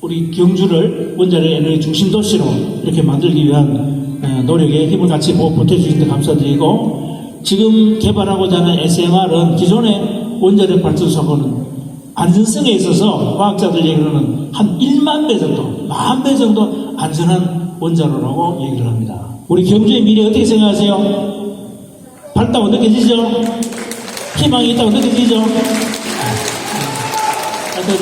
우리 경주를 원자력 에너지 중심 도시로 이렇게 만들기 위한 노력에 힘을 같이 보태주신 데 감사드리고 지금 개발하고자 하는 SMR은 기존의 원자력 발전소하고는 안전성에 있어서 과학자들 얘기로는 한 1만 배 정도, 10,000배 정도 안전한 원자로라고 얘기를 합니다. 우리 경주의 미래 어떻게 생각하세요? 밝다고 느껴지죠? 희망이 있다고 느껴지죠? 하여튼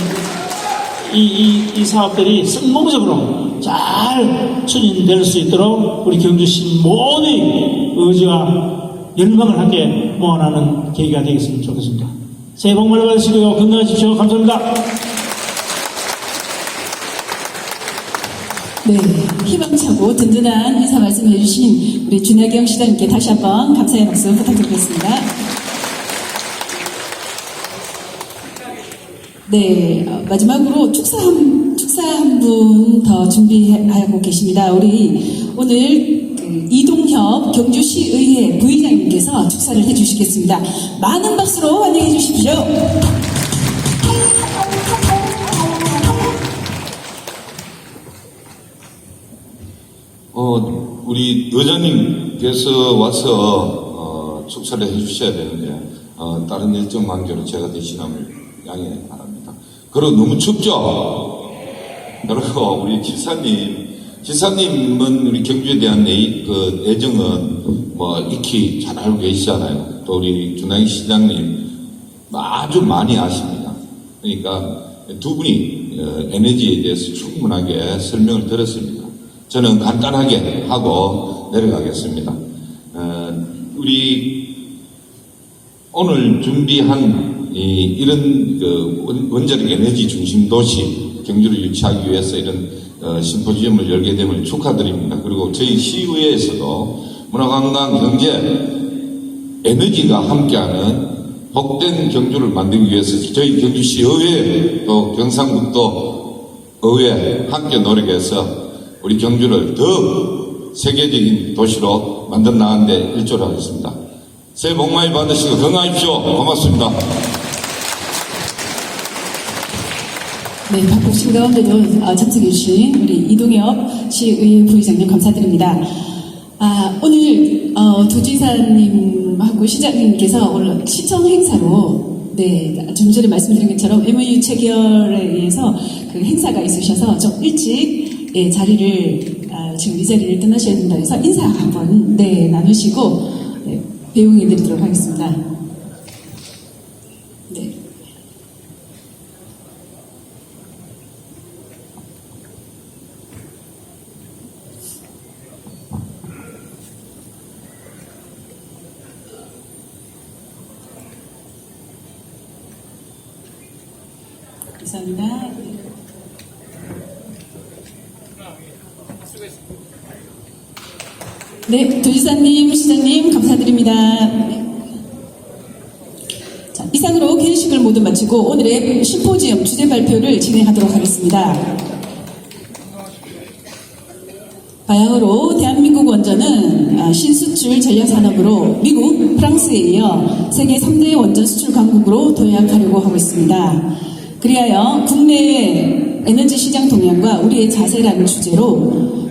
이 사업들이 성공적으로 잘 추진될 수 있도록 우리 경주시 모두의 의지와 열망을 함께 모아나는 계기가 되겠으면 좋겠습니다. 새해 복 많이 받으시고요. 건강하십시오. 감사합니다. 네, 희망차고 든든한 인사 말씀해 주신 우리 준하경 시장님께 다시 한번 감사의 박수 부탁드리겠습니다. 네, 마지막으로 축사 한 분 더 준비하고 계십니다. 우리 오늘 이동협 경주시의회 부의장님께서 축사를 해주시겠습니다. 많은 박수로 환영해 주십시오. 우리 의장님께서 와서 축사를 해주셔야 되는데 다른 일정 관계로 제가 대신함을 양해 바랍니다. 그리고 너무 춥죠? 그리고 우리 지사님은 우리 경주에 대한 애정은 익히 잘 알고 계시잖아요. 또 우리 준하경 시장님 아주 많이 아십니다. 그러니까 두 분이 에너지에 대해서 충분하게 설명을 들었습니다. 저는 간단하게 하고 내려가겠습니다. 우리 오늘 준비한 이런 그 원자력 에너지 중심 도시 경주를 유치하기 위해서 이런 심포지엄을 열게 됨을 축하드립니다. 그리고 저희 시의회에서도 문화관광 경제 에너지가 함께하는 복된 경주를 만들기 위해서 저희 경주시 의회 또 경상북도 의회 함께 노력해서 우리 경주를 더 세계적인 도시로 만들어 나가는데 일조를 하겠습니다. 새해 복 많이 받으시고 건강하십시오. 고맙습니다. 네, 바쁘신 가운데도 참석해주신 우리 이동엽 시의회 부의장님 감사드립니다. 오늘 도지사님하고 시장님께서 오늘 시청 행사로 좀 전에 말씀드린 것처럼 MOU 체결에 의해서 그 행사가 있으셔서 좀 일찍 자리를 지금 이 자리를 떠나셔야 된다 해서 인사 한번 나누시고 배웅해드리도록 하겠습니다. 네. 감사합니다. 네, 도지사님, 시장님 감사드립니다. 자, 이상으로 개회식을 모두 마치고 오늘의 심포지엄 주제 발표를 진행하도록 하겠습니다. 바야흐로 대한민국 원전은 신수출 전략산업으로 미국, 프랑스에 이어 세계 3대 원전 수출 강국으로 도약하려고 하고 있습니다. 그리하여 국내의 에너지 시장 동향과 우리의 자세라는 주제로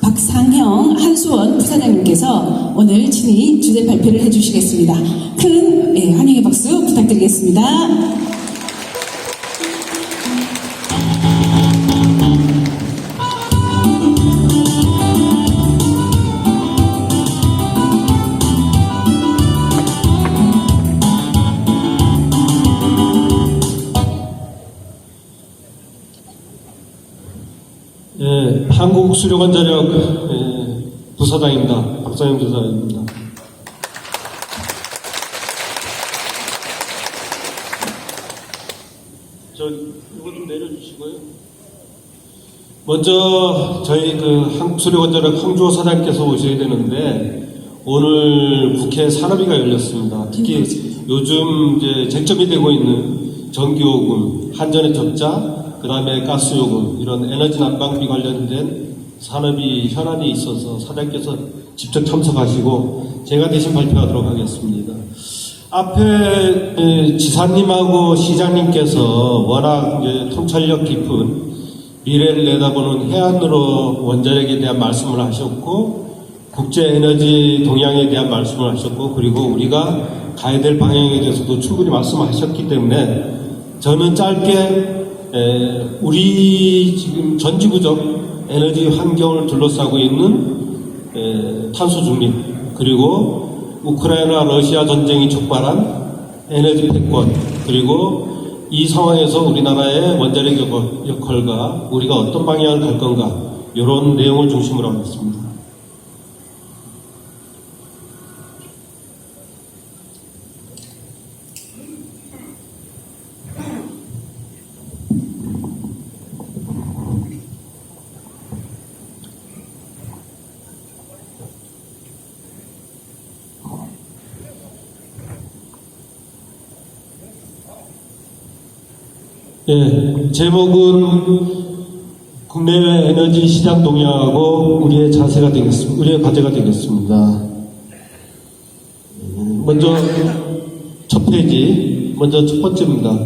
박상형 한수원 부사장님께서 오늘 친히 주제 발표를 해주시겠습니다. 큰 환영의 박수 부탁드리겠습니다. 한국수력원자력 부사장입니다. 박상현 부사장입니다. 이거 좀 내려주시고요. 먼저 저희 한국수력원자력 황주호 사장께서 오셔야 되는데 오늘 국회 산업위가 열렸습니다. 특히 요즘 이제 쟁점이 되고 있는 전기요금, 한전의 적자, 그 다음에 가스요금, 이런 에너지 난방비 관련된 산업이 현안이 있어서 사장께서 직접 참석하시고 제가 대신 발표하도록 하겠습니다. 앞에 지사님하고 시장님께서 워낙 이제 통찰력 깊은 미래를 내다보는 해안으로 원자력에 대한 말씀을 하셨고 국제 에너지 동향에 대한 말씀을 하셨고 그리고 우리가 가야 될 방향에 대해서도 충분히 말씀하셨기 때문에 저는 짧게 우리 지금 전지구적 에너지 환경을 둘러싸고 있는 탄소 중립 그리고 우크라이나 러시아 전쟁이 촉발한 에너지 패권 그리고 이 상황에서 우리나라의 원자력 역할과 우리가 어떤 방향을 갈 건가 이런 내용을 중심으로 하겠습니다. 제목은 국내외 에너지 시장 동향하고 우리의 자세가 되겠습니다. 우리의 과제가 되겠습니다. 먼저 첫 페이지, 먼저 첫 번째입니다.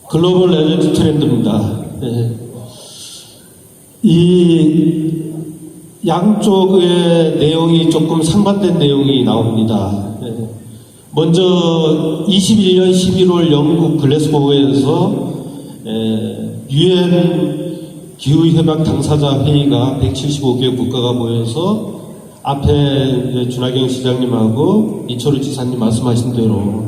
글로벌 에너지 트렌드입니다. 이 양쪽의 내용이 조금 상반된 내용이 나옵니다. 먼저 21년 11월 영국 글래스고에서 UN 기후협약 당사자 회의가 175개 국가가 모여서 앞에 준하경 시장님하고 이철우 지사님 말씀하신 대로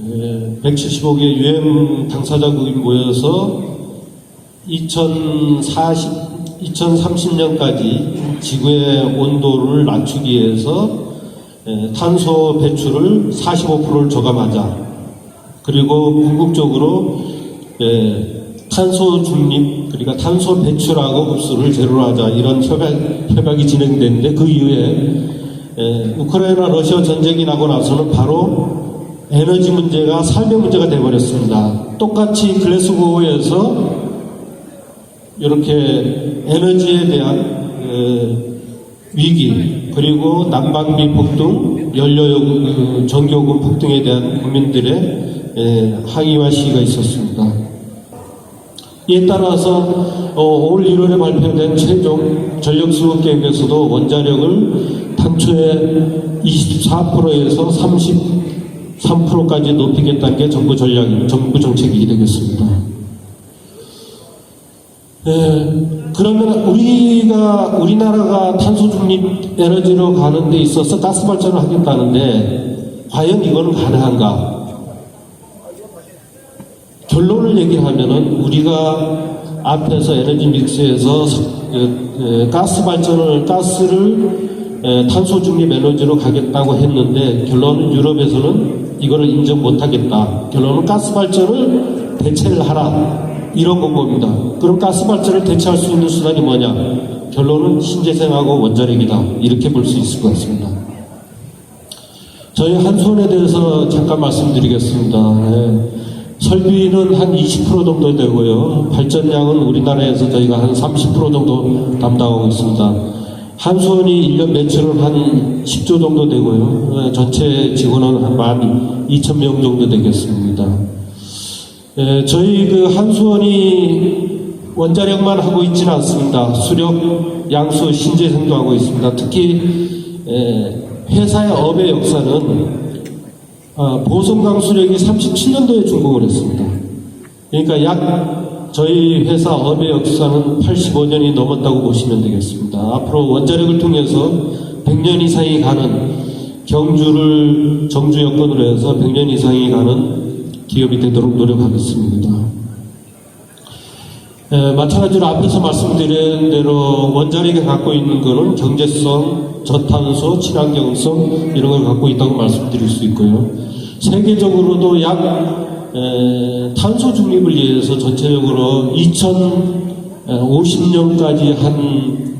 175개 UN 당사자국이 모여서 2030년까지 지구의 온도를 낮추기 위해서 탄소 배출을 45%를 저감하자. 그리고 궁극적으로 탄소 중립, 그러니까 탄소 배출하고 흡수를 제로로 하자. 이런 협약이 진행됐는데 그 이후에 우크라이나 러시아 전쟁이 나고 나서는 바로 에너지 문제가 삶의 문제가 되어버렸습니다. 똑같이 글래스고에서 이렇게 에너지에 대한 위기, 그리고 난방비 폭등, 연료요금, 전기요금 폭등에 대한 국민들의 항의와 시위가 있었습니다. 이에 따라서 올 1월에 발표된 최종 전력수급계획에서도 원자력을 당초에 24%에서 33%까지 높이겠다는 게 정부 정책이 되겠습니다. 그러면 우리나라가 탄소 중립 에너지로 가는 데 있어서 가스 발전을 하겠다는데 과연 이거는 가능한가? 결론을 얘기하면은 우리가 앞에서 에너지 믹스에서 가스를 탄소 중립 에너지로 가겠다고 했는데 결론은 유럽에서는 이거를 인정 못하겠다. 결론은 가스 발전을 대체를 하라. 이런 건 겁니다. 그럼 가스 발전을 대체할 수 있는 수단이 뭐냐? 결론은 신재생하고 원자력이다. 이렇게 볼 수 있을 것 같습니다. 저희 한수원에 대해서 잠깐 말씀드리겠습니다. 설비는 한 20% 정도 되고요. 발전량은 우리나라에서 저희가 한 30% 정도 담당하고 있습니다. 한수원이 1년 매출은 한 10조 정도 되고요. 전체 직원은 한 12,000명 정도 되겠습니다. 저희 그 한수원이 원자력만 하고 있지는 않습니다. 수력, 양수, 신재생도 하고 있습니다. 특히 회사의 업의 역사는 보성강 수력이 37년도에 준공을 했습니다. 그러니까 저희 회사 업의 역사는 85년이 넘었다고 보시면 되겠습니다. 앞으로 원자력을 통해서 100년 이상이 가는 정주 여건으로 해서 100년 이상이 가는 기업이 되도록 노력하겠습니다. 마찬가지로 앞에서 말씀드린 대로 원자력이 갖고 있는 것은 경제성, 저탄소, 친환경성 이런 걸 갖고 있다고 말씀드릴 수 있고요. 세계적으로도 탄소 중립을 위해서 전체적으로 2050년까지 한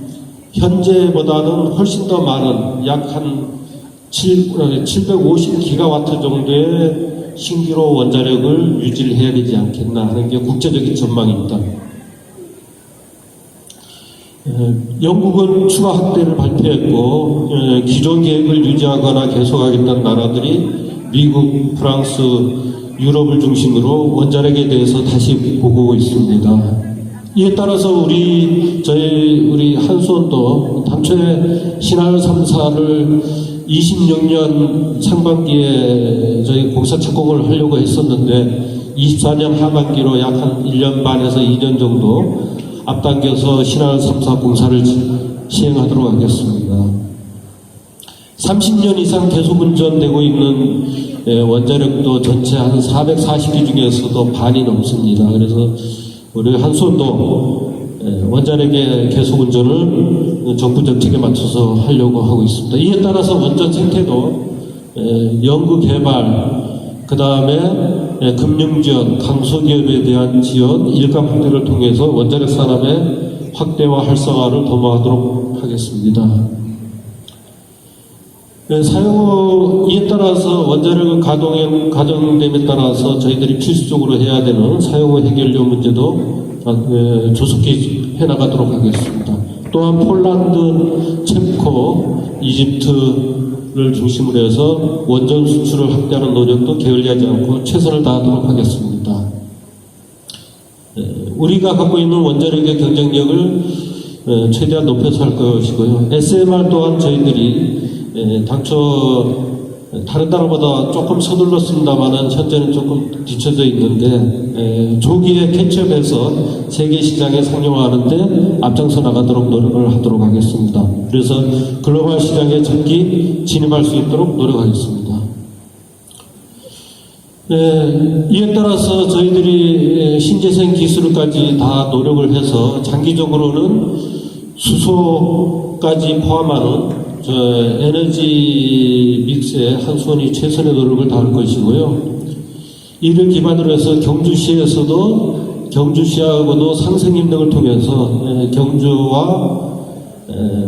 현재보다는 훨씬 더 많은 약 한 750기가와트 정도의 신기로 원자력을 유지를 해야 되지 않겠나 하는 게 국제적인 전망입니다. 영국은 추가 확대를 발표했고 기존 계획을 유지하거나 계속하겠다는 나라들이 미국, 프랑스, 유럽을 중심으로 원자력에 대해서 다시 보고 있습니다. 이에 따라서 우리 한수원도 당초에 신할 3사를 26년 상반기에 저희 공사 착공을 하려고 했었는데 24년 하반기로 약 한 1년 반에서 2년 정도 앞당겨서 신할 3사 공사를 시행하도록 하겠습니다. 30년 이상 계속 운전되고 있는 원자력도 전체 한 440기 중에서도 반이 넘습니다. 그래서 우리 한수원도 원자력의 계속 운전을 정부 정책에 맞춰서 하려고 하고 있습니다. 이에 따라서 원전 생태도 연구 개발, 그 다음에 금융 지원, 강소기업에 대한 지원, 일감 확대를 통해서 원자력 산업의 확대와 활성화를 도모하도록 하겠습니다. 이에 따라서 원자력을 가동됨에 따라서 저희들이 필수적으로 해야 되는 사용후 해결료 문제도 조속히 해나가도록 하겠습니다. 또한 폴란드, 체코, 이집트를 중심으로 해서 원전 수출을 확대하는 노력도 게을리하지 않고 최선을 다하도록 하겠습니다. 우리가 갖고 있는 원자력의 경쟁력을 최대한 높여서 할 것이고요. SMR 또한 저희들이 당초 다른 나라보다 조금 서둘렀습니다만은 현재는 조금 뒤쳐져 있는데 조기에 캐치업해서 세계 시장에 상용화하는데 앞장서 나가도록 노력을 하도록 하겠습니다. 그래서 글로벌 시장에 적기 진입할 수 있도록 노력하겠습니다. 이에 따라서 저희들이 신재생 기술까지 다 노력을 해서 장기적으로는 수소까지 포함하는 에너지 믹스에 한수원이 최선의 노력을 다할 것이고요. 이를 기반으로 해서 경주시하고도 상생협력을 통해서 경주와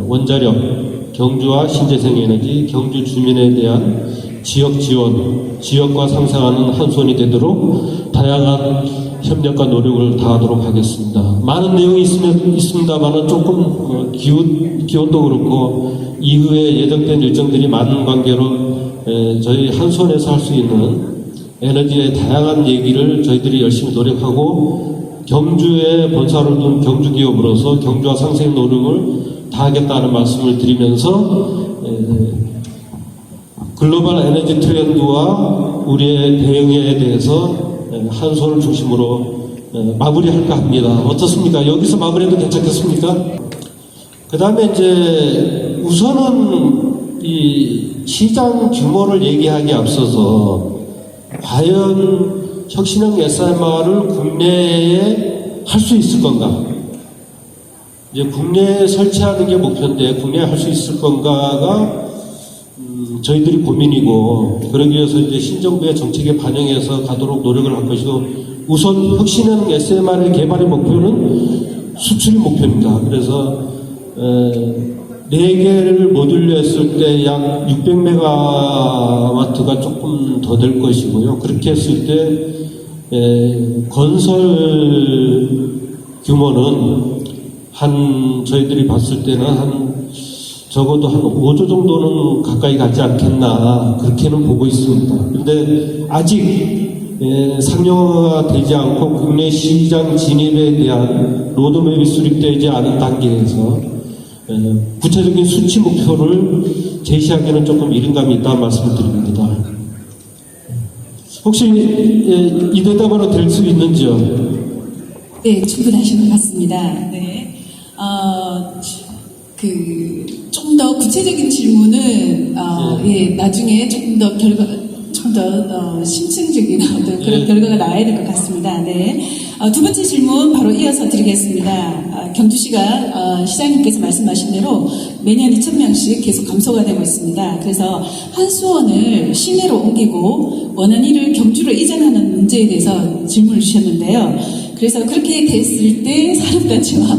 원자력, 경주와 신재생에너지, 경주 주민에 대한 지역 지원, 지역과 상생하는 한수원이 되도록 다양한 협력과 노력을 다하도록 하겠습니다. 많은 내용이 있습니다만은 조금 기온도 그렇고 이후에 예정된 일정들이 많은 관계로 저희 한수원에서 할 수 있는 에너지의 다양한 얘기를 저희들이 열심히 노력하고 경주에 본사를 둔 경주기업으로서 경주와 상생 노력을 다하겠다는 말씀을 드리면서 글로벌 에너지 트렌드와 우리의 대응에 대해서 한수원을 중심으로 마무리할까 합니다. 어떻습니까? 여기서 마무리해도 괜찮겠습니까? 그 다음에 이제 우선은 이 시장 규모를 얘기하기에 앞서서 과연 혁신형 SMR을 국내에 할 수 있을 건가? 이제 국내에 설치하는 게 목표인데 국내에 할 수 있을 건가가 저희들이 고민이고, 그러기 위해서 이제 신정부의 정책에 반영해서 가도록 노력을 할 것이고, 우선 혁신형 SMR 개발의 목표는 수출이 목표입니다. 그래서 4개를 모듈로 했을 때 약 600메가와트가 조금 더 될 것이고요. 그렇게 했을 때 건설 규모는 저희들이 봤을 때는 적어도 한 5조 정도는 가까이 가지 않겠나, 그렇게는 보고 있습니다. 그런데 아직 상용화가 되지 않고 국내 시장 진입에 대한 로드맵이 수립되지 않은 단계에서 구체적인 수치 목표를 제시하기는 조금 이른 감이 있다는 말씀을 드립니다. 혹시 이 대답으로 될 수 있는지요? 네, 충분하신 것 같습니다. 네. 좀 더 구체적인 질문은, 나중에 조금 더 심층적인 어떤 그런 결과가 나와야 될 것 같습니다. 네. 두 번째 질문 바로 이어서 드리겠습니다. 경주시가 시장님께서 말씀하신 대로 매년 2,000명씩 계속 감소가 되고 있습니다. 그래서 한수원을 시내로 옮기고 원안위를 경주로 이전하는 문제에 대해서 질문을 주셨는데요. 그래서 그렇게 됐을 때 산업단체와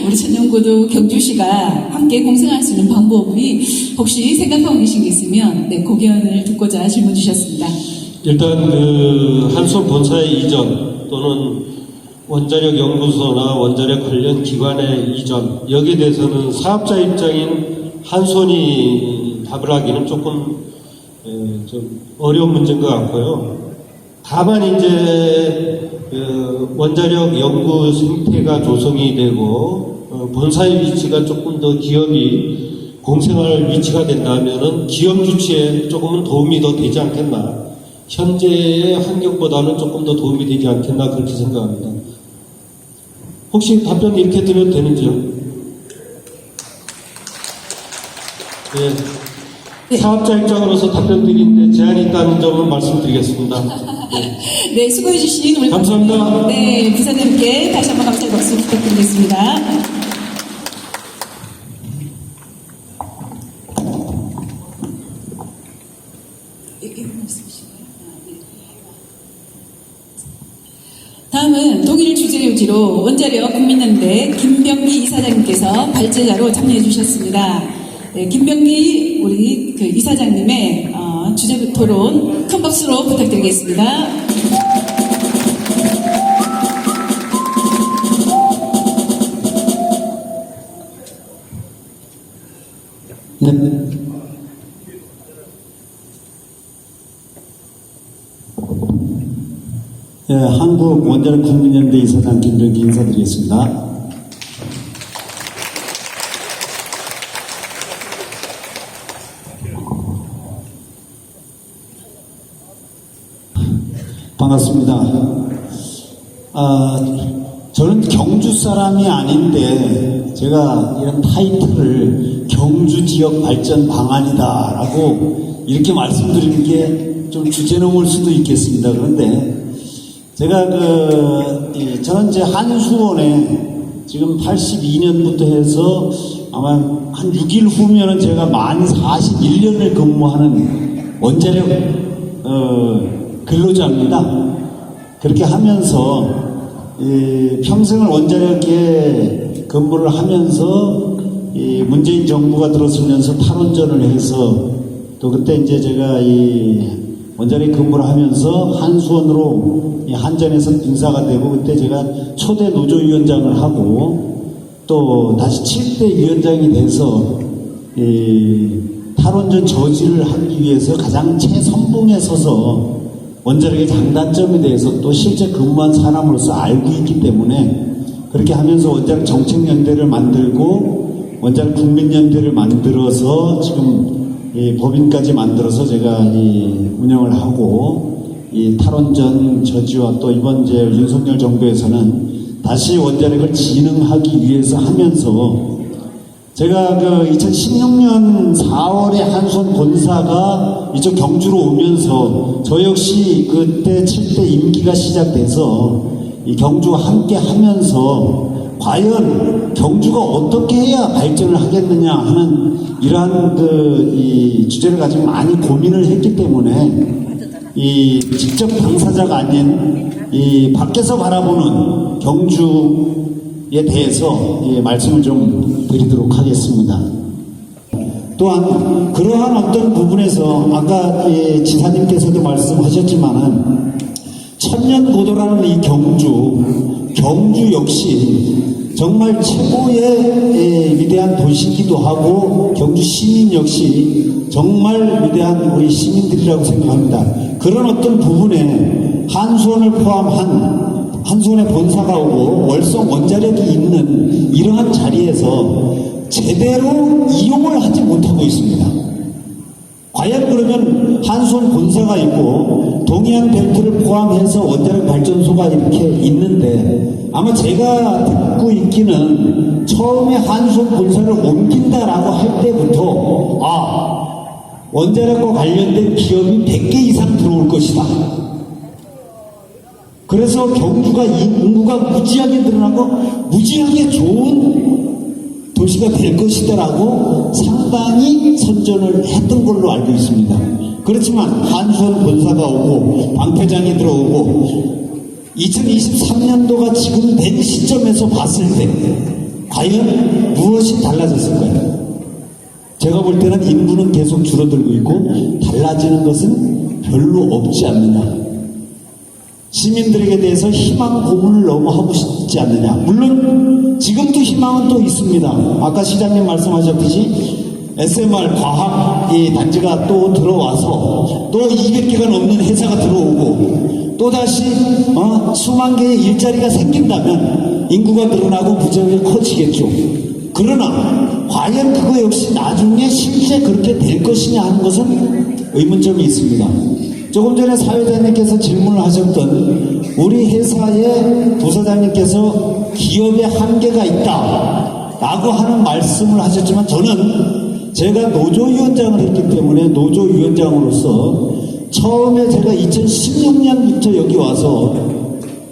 우리 천연고도 경주시가 함께 공생할 수 있는 방법이 혹시 생각하고 계신 게 있으면 고견을 듣고자 질문 주셨습니다. 일단 한수원 본사의 이전 또는 원자력 연구소나 원자력 관련 기관의 이전, 여기에 대해서는 사업자 입장인 한수원이 답을 하기는 조금 좀 어려운 문제인 것 같고요. 다만 이제 원자력 연구 생태가 조성이 되고 본사의 위치가 조금 더 기업이 공생할 위치가 된다면은 기업 주치에 조금은 도움이 더 되지 않겠나. 현재의 환경보다는 조금 더 도움이 되지 않겠나, 그렇게 생각합니다. 혹시 답변 이렇게 드려도 되는지요? 네. 사업자 입장으로서 답변 드리는데 제한이 있다는 점은 말씀드리겠습니다. 네, 수고해주신 우리 감사합니다. 네, 부사님께 다시 한번 감사의 박수 부탁드리겠습니다. 다음은 동일 주제의지로 원자력 국민연대 김병기 이사장님께서 발제자로 참여해 주셨습니다. 네, 김병기 우리 이사장님의 주제 토론 큰 박수로 부탁드리겠습니다. 네. 네, 한국 원자력 국민연대 이사장 김병기 인사드리겠습니다. 반갑습니다. 저는 경주 사람이 아닌데 제가 이런 타이틀을 경주 지역 발전 방안이다라고 이렇게 말씀드리는 게 좀 주제 넘을 수도 있겠습니다. 그런데 제가 저는 이제 한수원에 지금 82년부터 해서 아마 한 6일 후면은 제가 만 41년을 근무하는 원자력 근로자입니다. 그렇게 하면서 평생을 원자력에 근무를 하면서 문재인 정부가 들어서면서 탈원전을 해서 또 그때 이제 제가 원자력 근무를 하면서 한수원으로 한전에서 인사가 되고 그때 제가 초대 노조위원장을 하고 또 다시 7대 위원장이 돼서 탈원전 저지를 하기 위해서 가장 최선봉에 서서 원자력의 장단점에 대해서 또 실제 근무한 사람으로서 알고 있기 때문에 그렇게 하면서 원자력 정책연대를 만들고 원자력 국민연대를 만들어서 지금 법인까지 만들어서 제가 운영을 하고 탈원전 저지와 또 이번 이제 윤석열 정부에서는 다시 원자력을 진흥하기 위해서 하면서 제가 2016년 4월에 한수원 본사가 이쪽 경주로 오면서 저 역시 그때 7대 임기가 시작돼서 이 경주와 함께 하면서 과연 경주가 어떻게 해야 발전을 하겠느냐 하는 이러한 이 주제를 가지고 많이 고민을 했기 때문에 직접 당사자가 아닌 밖에서 바라보는 경주에 대해서 말씀을 좀 드리도록 하겠습니다. 또한 그러한 어떤 부분에서 아까 지사님께서도 말씀하셨지만은 천년고도라는 이 경주 역시 정말 최고의 위대한 도시이기도 하고 경주 시민 역시 정말 위대한 우리 시민들이라고 생각합니다. 그런 어떤 부분에 한수원을 포함한 한수원의 본사가 오고 월성 원자력이 있는 이러한 자리에서 제대로 이용을 하지 못하고 있습니다. 과연 그러면 한수원 본사가 있고 동해안 벨트를 포함해서 원자력 발전소가 이렇게 있는데 아마 제가 듣고 있기는 처음에 한수원 본사를 옮긴다라고 할 때부터 원자력과 관련된 기업이 100개 이상 들어올 것이다. 그래서 경주가 인구가 무지하게 늘어나고 무지하게 좋은 도시가 될 것이다라고 상당히 선전을 했던 걸로 알고 있습니다. 그렇지만 한수원 본사가 오고 방패장이 들어오고 2023년도가 지금 된 시점에서 봤을 때 과연 무엇이 달라졌을까요? 제가 볼 때는 인구는 계속 줄어들고 있고 달라지는 것은 별로 없지 않느냐. 시민들에게 대해서 희망 고문을 너무 하고 싶지 않느냐. 물론 지금도 희망은 또 있습니다. 아까 시장님 말씀하셨듯이 SMR 과학 단지가 또 들어와서 또 200개가 넘는 회사가 들어오고 또다시 수만 개의 일자리가 생긴다면 인구가 늘어나고 부정이 커지겠죠. 그러나 과연 그거 역시 나중에 실제 그렇게 될 것이냐 하는 것은 의문점이 있습니다. 조금 전에 사회자님께서 질문을 하셨던 우리 회사의 부사장님께서 기업의 한계가 있다 라고 하는 말씀을 하셨지만 저는 제가 노조위원장을 했기 때문에 노조위원장으로서 처음에 제가 2016년부터 여기 와서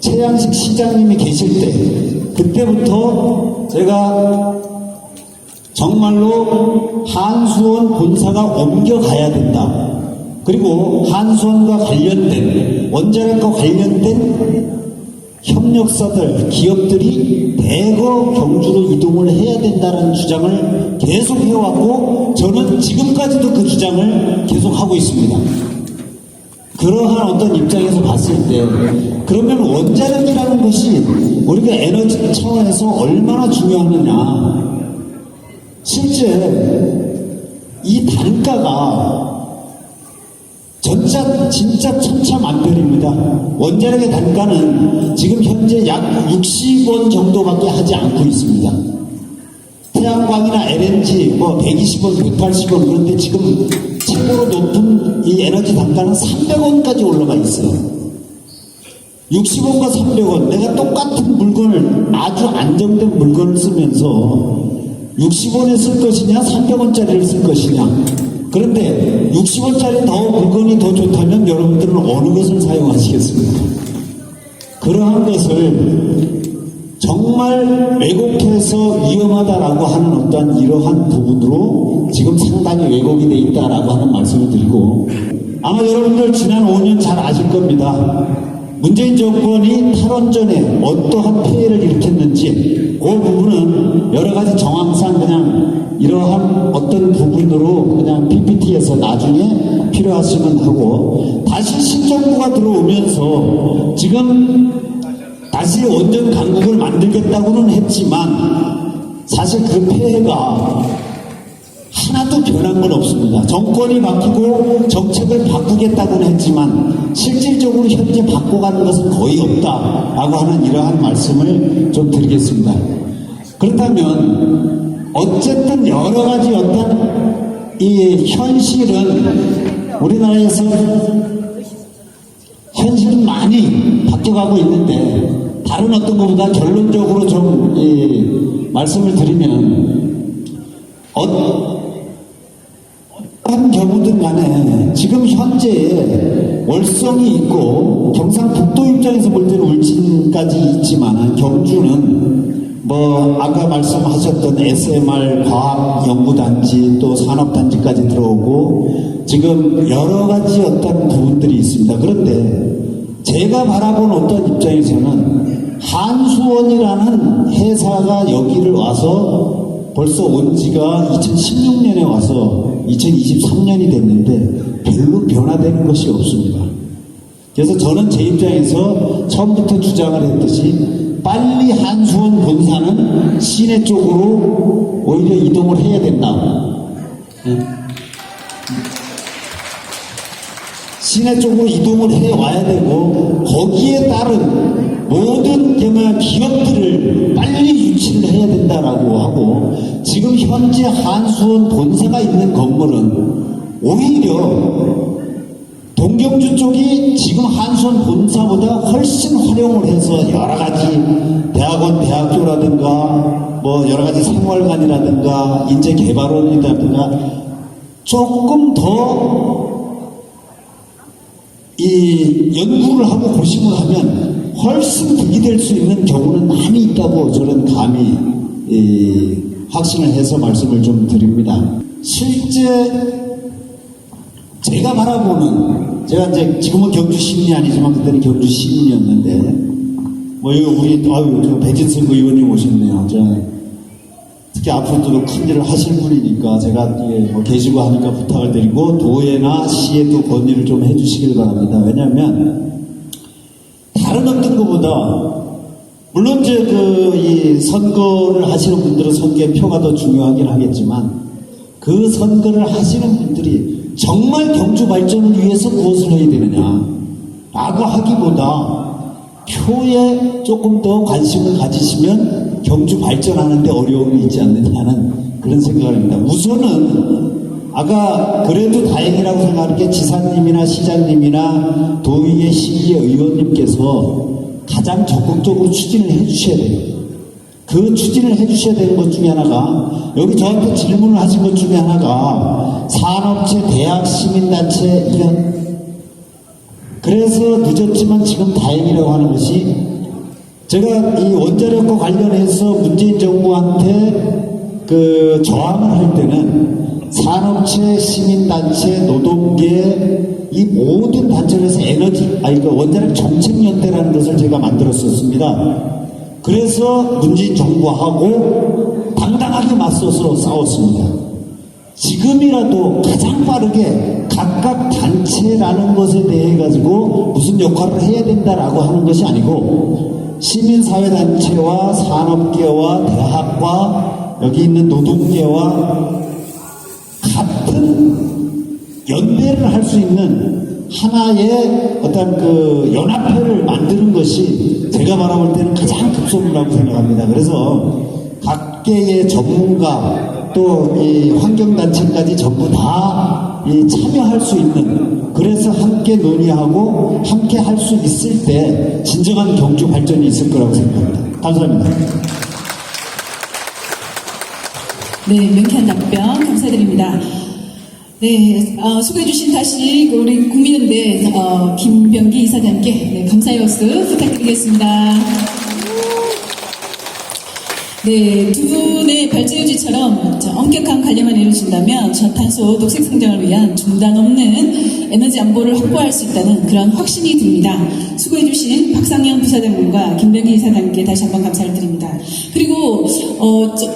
최양식 시장님이 계실 때 그때부터 제가 정말로 한수원 본사가 옮겨가야 된다. 그리고 한수원과 관련된 원자력과 관련된 협력사들, 기업들이 대거 경주로 이동을 해야 된다는 주장을 계속 해왔고 저는 지금까지도 그 주장을 계속하고 있습니다. 그러한 어떤 입장에서 봤을 때 그러면 원자력이라는 것이 우리가 에너지 차원에서 얼마나 중요하느냐. 실제 이 단가가 진짜 천차만별입니다. 원자력의 단가는 지금 현재 약 60원 정도밖에 하지 않고 있습니다. 태양광이나 LNG 120원, 180원 그런데 지금 최고로 높은 이 에너지 단가는 300원까지 올라가 있어요. 60원과 300원 내가 똑같은 물건을 아주 안정된 물건을 쓰면서 60원에 쓸 것이냐 300원짜리를 쓸 것이냐 그런데 60원짜리 더 물건이 더 좋다면 여러분들은 어느 것을 사용하시겠습니까? 그러한 것을 정말 왜곡해서 위험하다라고 하는 어떤 이러한 부분으로 지금 상당히 왜곡이 돼 있다라고 하는 말씀을 드리고, 아마 여러분들 지난 5년 잘 아실 겁니다. 문재인 정권이 탈원 전에 어떠한 피해를 일으켰는지 그 부분은 여러 가지 정황상 그냥 이러한 어떤 부분으로 그냥 PPT에서 나중에 필요하시면 하고, 다시 신정부가 들어오면서 지금 다시 원전 강국을 만들겠다고는 했지만 사실 그 폐해가 하나도 변한 건 없습니다. 정권이 바뀌고 정책을 바꾸겠다고는 했지만 실질적으로 현재 바꿔가는 것은 거의 없다라고 하는 이러한 말씀을 좀 드리겠습니다. 그렇다면 어쨌든 여러 가지 어떤 이 현실은 우리나라에서 현실은 많이 바뀌어가고 있는데, 다른 어떤 것보다 결론적으로 좀 말씀을 드리면, 어떤 경우든 간에 지금 현재 월성이 있고 경상북도 입장에서 볼 때는 울진까지 있지만, 경주는 뭐 아까 말씀하셨던 SMR 과학연구단지 또 산업단지까지 들어오고 지금 여러 가지 어떤 부분들이 있습니다. 그런데 제가 바라본 어떤 입장에서는 한수원이라는 회사가 여기를 와서 벌써 온 지가 2016년에 와서 2023년이 됐는데 별로 변화되는 것이 없습니다. 그래서 저는 제 입장에서 처음부터 주장을 했듯이 빨리 한수원 본사는 시내 쪽으로 오히려 이동을 해야 된다고. 시내 쪽으로 이동을 해와야 되고, 거기에 따른 모든 기업들을 빨리 유치를 해야 된다라고 하고, 지금 현재 한수원 본사가 있는 건물은 오히려 동경주 쪽이 지금 한수원 본사보다 훨씬 활용을 해서 여러 가지 대학원, 대학교라든가 뭐 여러 가지 생활관이라든가 인재개발원이라든가 조금 더 이 연구를 하고 고심을 하면 훨씬 득이 될 수 있는 경우는 많이 있다고 저는 감히 확신을 해서 말씀을 좀 드립니다. 실제 제가 바라보는, 제가 이제 지금은 경주 시민이 아니지만 그때는 경주 시민이었는데, 뭐 이거 우리 배진승 의원님 오셨네요. 특히 앞으로도 큰 일을 하실 분이니까 제가 뭐 계시고 하니까 부탁을 드리고 도에나 시에도 건의를 좀 해주시길 바랍니다. 왜냐하면 다른 어떤 것보다 물론 이제 이 선거를 하시는 분들은 선거의 표가 더 중요하긴 하겠지만, 그 선거를 하시는 분들이 정말 경주 발전을 위해서 무엇을 해야 되느냐 라고 하기보다 표에 조금 더 관심을 가지시면 경주 발전하는데 어려움이 있지 않느냐는 그런 생각을 합니다. 우선은 아까 그래도 다행이라고 생각하는 게 지사님이나 시장님이나 도의회 시의회 의원님께서 가장 적극적으로 추진을 해주셔야 돼요. 그 추진을 해주셔야 되는 것 중에 하나가, 여기 저한테 질문을 하신 것 중에 하나가 산업체, 대학, 시민단체 이런, 그래서 늦었지만 지금 다행이라고 하는 것이, 제가 이 원자력과 관련해서 문재인 정부한테 저항을 할 때는 산업체, 시민단체, 노동계 이 모든 단체를 해서 원자력 정책연대라는 것을 제가 만들었었습니다. 그래서 문재인 정부하고 당당하게 맞서서 싸웠습니다. 지금이라도 가장 빠르게 각각 단체라는 것에 대해 가지고 무슨 역할을 해야 된다라고 하는 것이 아니고, 시민사회단체와 산업계와 대학과 여기 있는 노동계와 같은 연대를 할 수 있는 하나의 어떤 연합회를 만드는 것이 제가 바라볼 때는 가장 급선무라고 생각합니다. 그래서 각계의 전문가 또 이 환경단체까지 전부 다 참여할 수 있는, 그래서 함께 논의하고 함께 할 수 있을 때 진정한 경주 발전이 있을 거라고 생각합니다. 감사합니다. 네, 명쾌한 답변 감사드립니다. 네, 수고해주신 다시 우리 국민연대 김병기 이사장님께 네, 감사의 박수 부탁드리겠습니다. 네, 두 분의 발제유지처럼 엄격한 관리만 이루어진다면 저탄소 녹색 성장을 위한 중단 없는 에너지 안보를 확보할 수 있다는 그런 확신이 듭니다. 수고해주신 박상현 부사장님과 김병기 이사장님께 다시 한번 감사를 드립니다. 그리고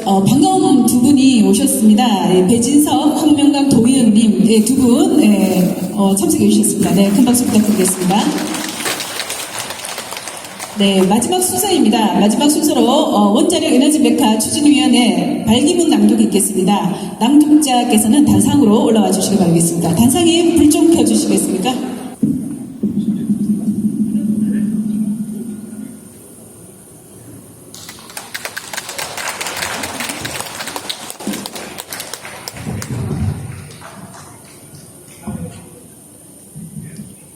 반가운 두 분이 오셨습니다. 네, 배진석, 황명강, 도의원님 네, 두 분 참석해 주셨습니다. 네, 큰 박수 부탁드리겠습니다. 네, 마지막 순서입니다. 마지막 순서로 원자력 에너지 메카 추진위원회 발기문 낭독이 있겠습니다. 낭독자께서는 단상으로 올라와 주시기 바라겠습니다. 단상에 불 좀 켜주시겠습니까?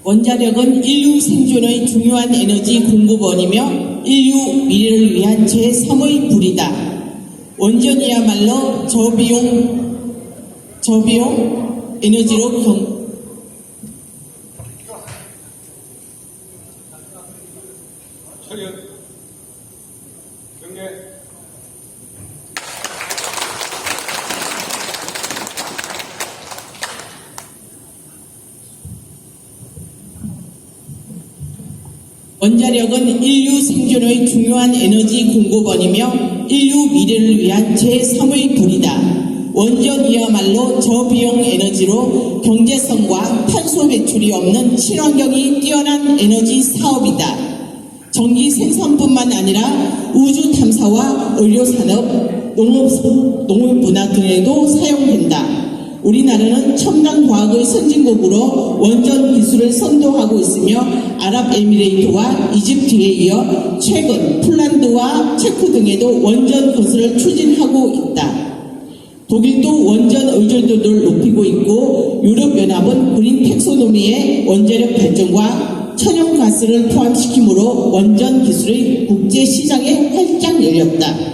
원자력은 인류 생존의 중요한 에너지 공급원이며 인류 미래를 위한 제3의 불이다. 원전이야말로 저비용 에너지로 원자력은 인류 생존의 중요한 에너지 공급원이며 인류 미래를 위한 제3의 불이다. 원전이야말로 저비용 에너지로 경제성과 탄소 배출이 없는 친환경이 뛰어난 에너지 사업이다. 전기 생산뿐만 아니라 우주 탐사와 의료산업, 농업 분야 등에도 사용된다. 우리나라는 첨단 과학의 선진국으로 원전 기술을 선도하고 있으며 아랍에미레이트와 이집트에 이어 최근 폴란드와 체코 등에도 원전 건설을 추진하고 있다. 독일도 원전 의존도를 높이고 있고 유럽연합은 그린 텍소노미의 원자력 발전과 천연가스를 포함시키므로 원전 기술의 국제 시장에 활짝 열렸다.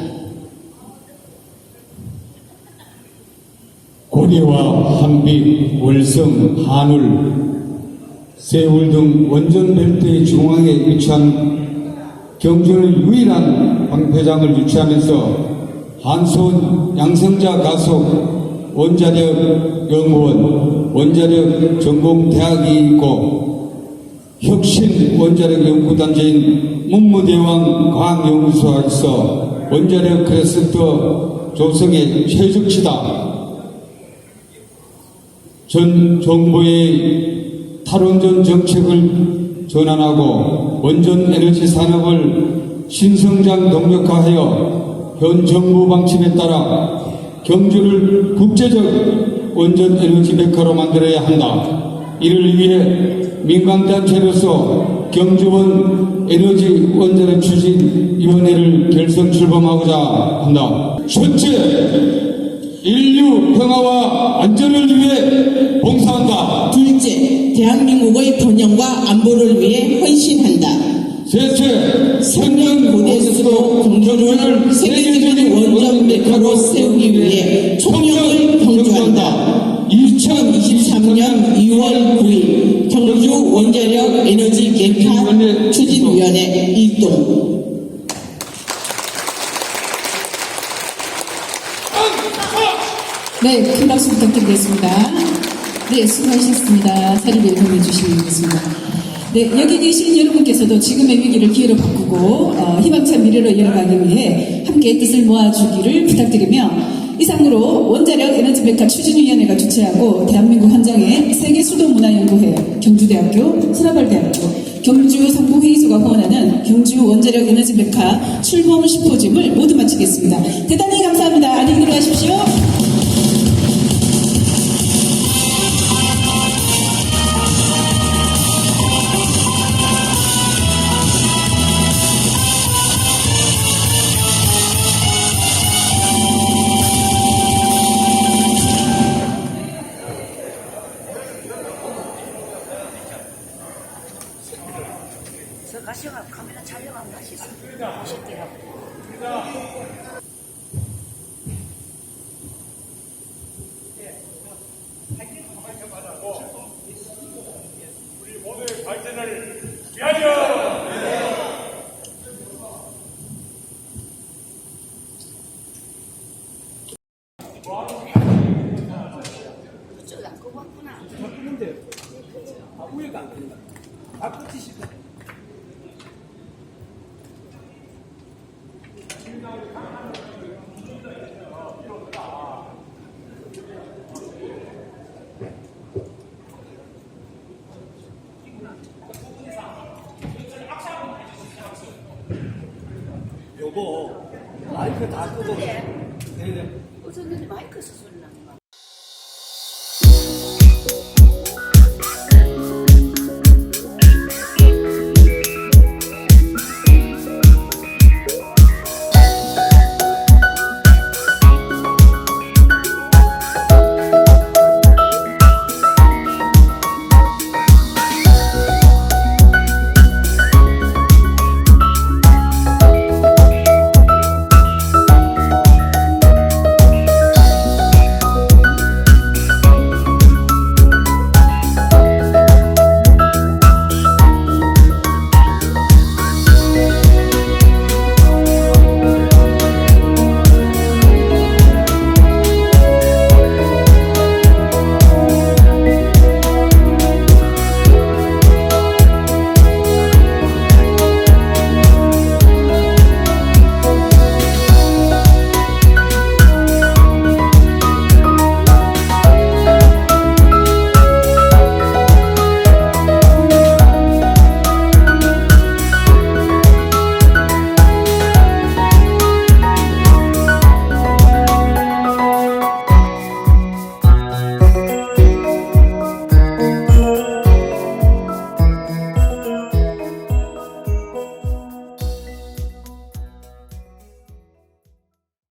고대와 한빛, 월성, 한울, 세울 등 원전 벨트의 중앙에 위치한 경주의 유일한 방패장을 유치하면서 한손 양성자 가속 원자력 연구원, 원자력 전공대학이 있고 혁신 원자력 연구단체인 문무대왕 과학연구소가 있어 원자력 클러스터 조성에 최적치다. 전 정부의 탈원전 정책을 전환하고 원전 에너지 산업을 신성장 동력화하여 현 정부 방침에 따라 경주를 국제적 원전 에너지 메카로 만들어야 한다. 이를 위해 민간단체로서 경주원 에너지 원자력 추진위원회를 결성 출범하고자 한다. 첫째, 인류 평화와 안전을 위해 봉사한다. 둘째, 대한민국의 번영과 안보를 위해 헌신한다. 셋째, 생명 고대 수도 경주를 세계적인 원전 메카로 세우기 위해 총력을 경주한다. 2023년 2월 9일 경주 원자력 에너지 메카 추진위원회 일동. 네, 큰 박수 부탁드리겠습니다. 네, 수고하셨습니다. 자리를 이동해 주시겠습니다. 네, 여기 계신 여러분께서도 지금의 위기를 기회로 바꾸고 희망찬 미래로 이어가기 위해 함께 뜻을 모아주기를 부탁드리며 이상으로 원자력 에너지 메카 추진위원회가 주최하고 대한민국 현장의 세계수도문화연구회, 경주대학교, 서라벌대학교, 경주 성공회의소가 후원하는 경주 원자력 에너지 메카 출범 심포지움을 모두 마치겠습니다. 대단히 감사합니다. 안녕히 들어가십시오. 저 가시가 카메라 촬영하면 하시죠. 하실게요. 그쪽을 안 끄고 왔구나. 여보, 마이크 다 끄고. 어쩐지 마이크에서 소리 나네.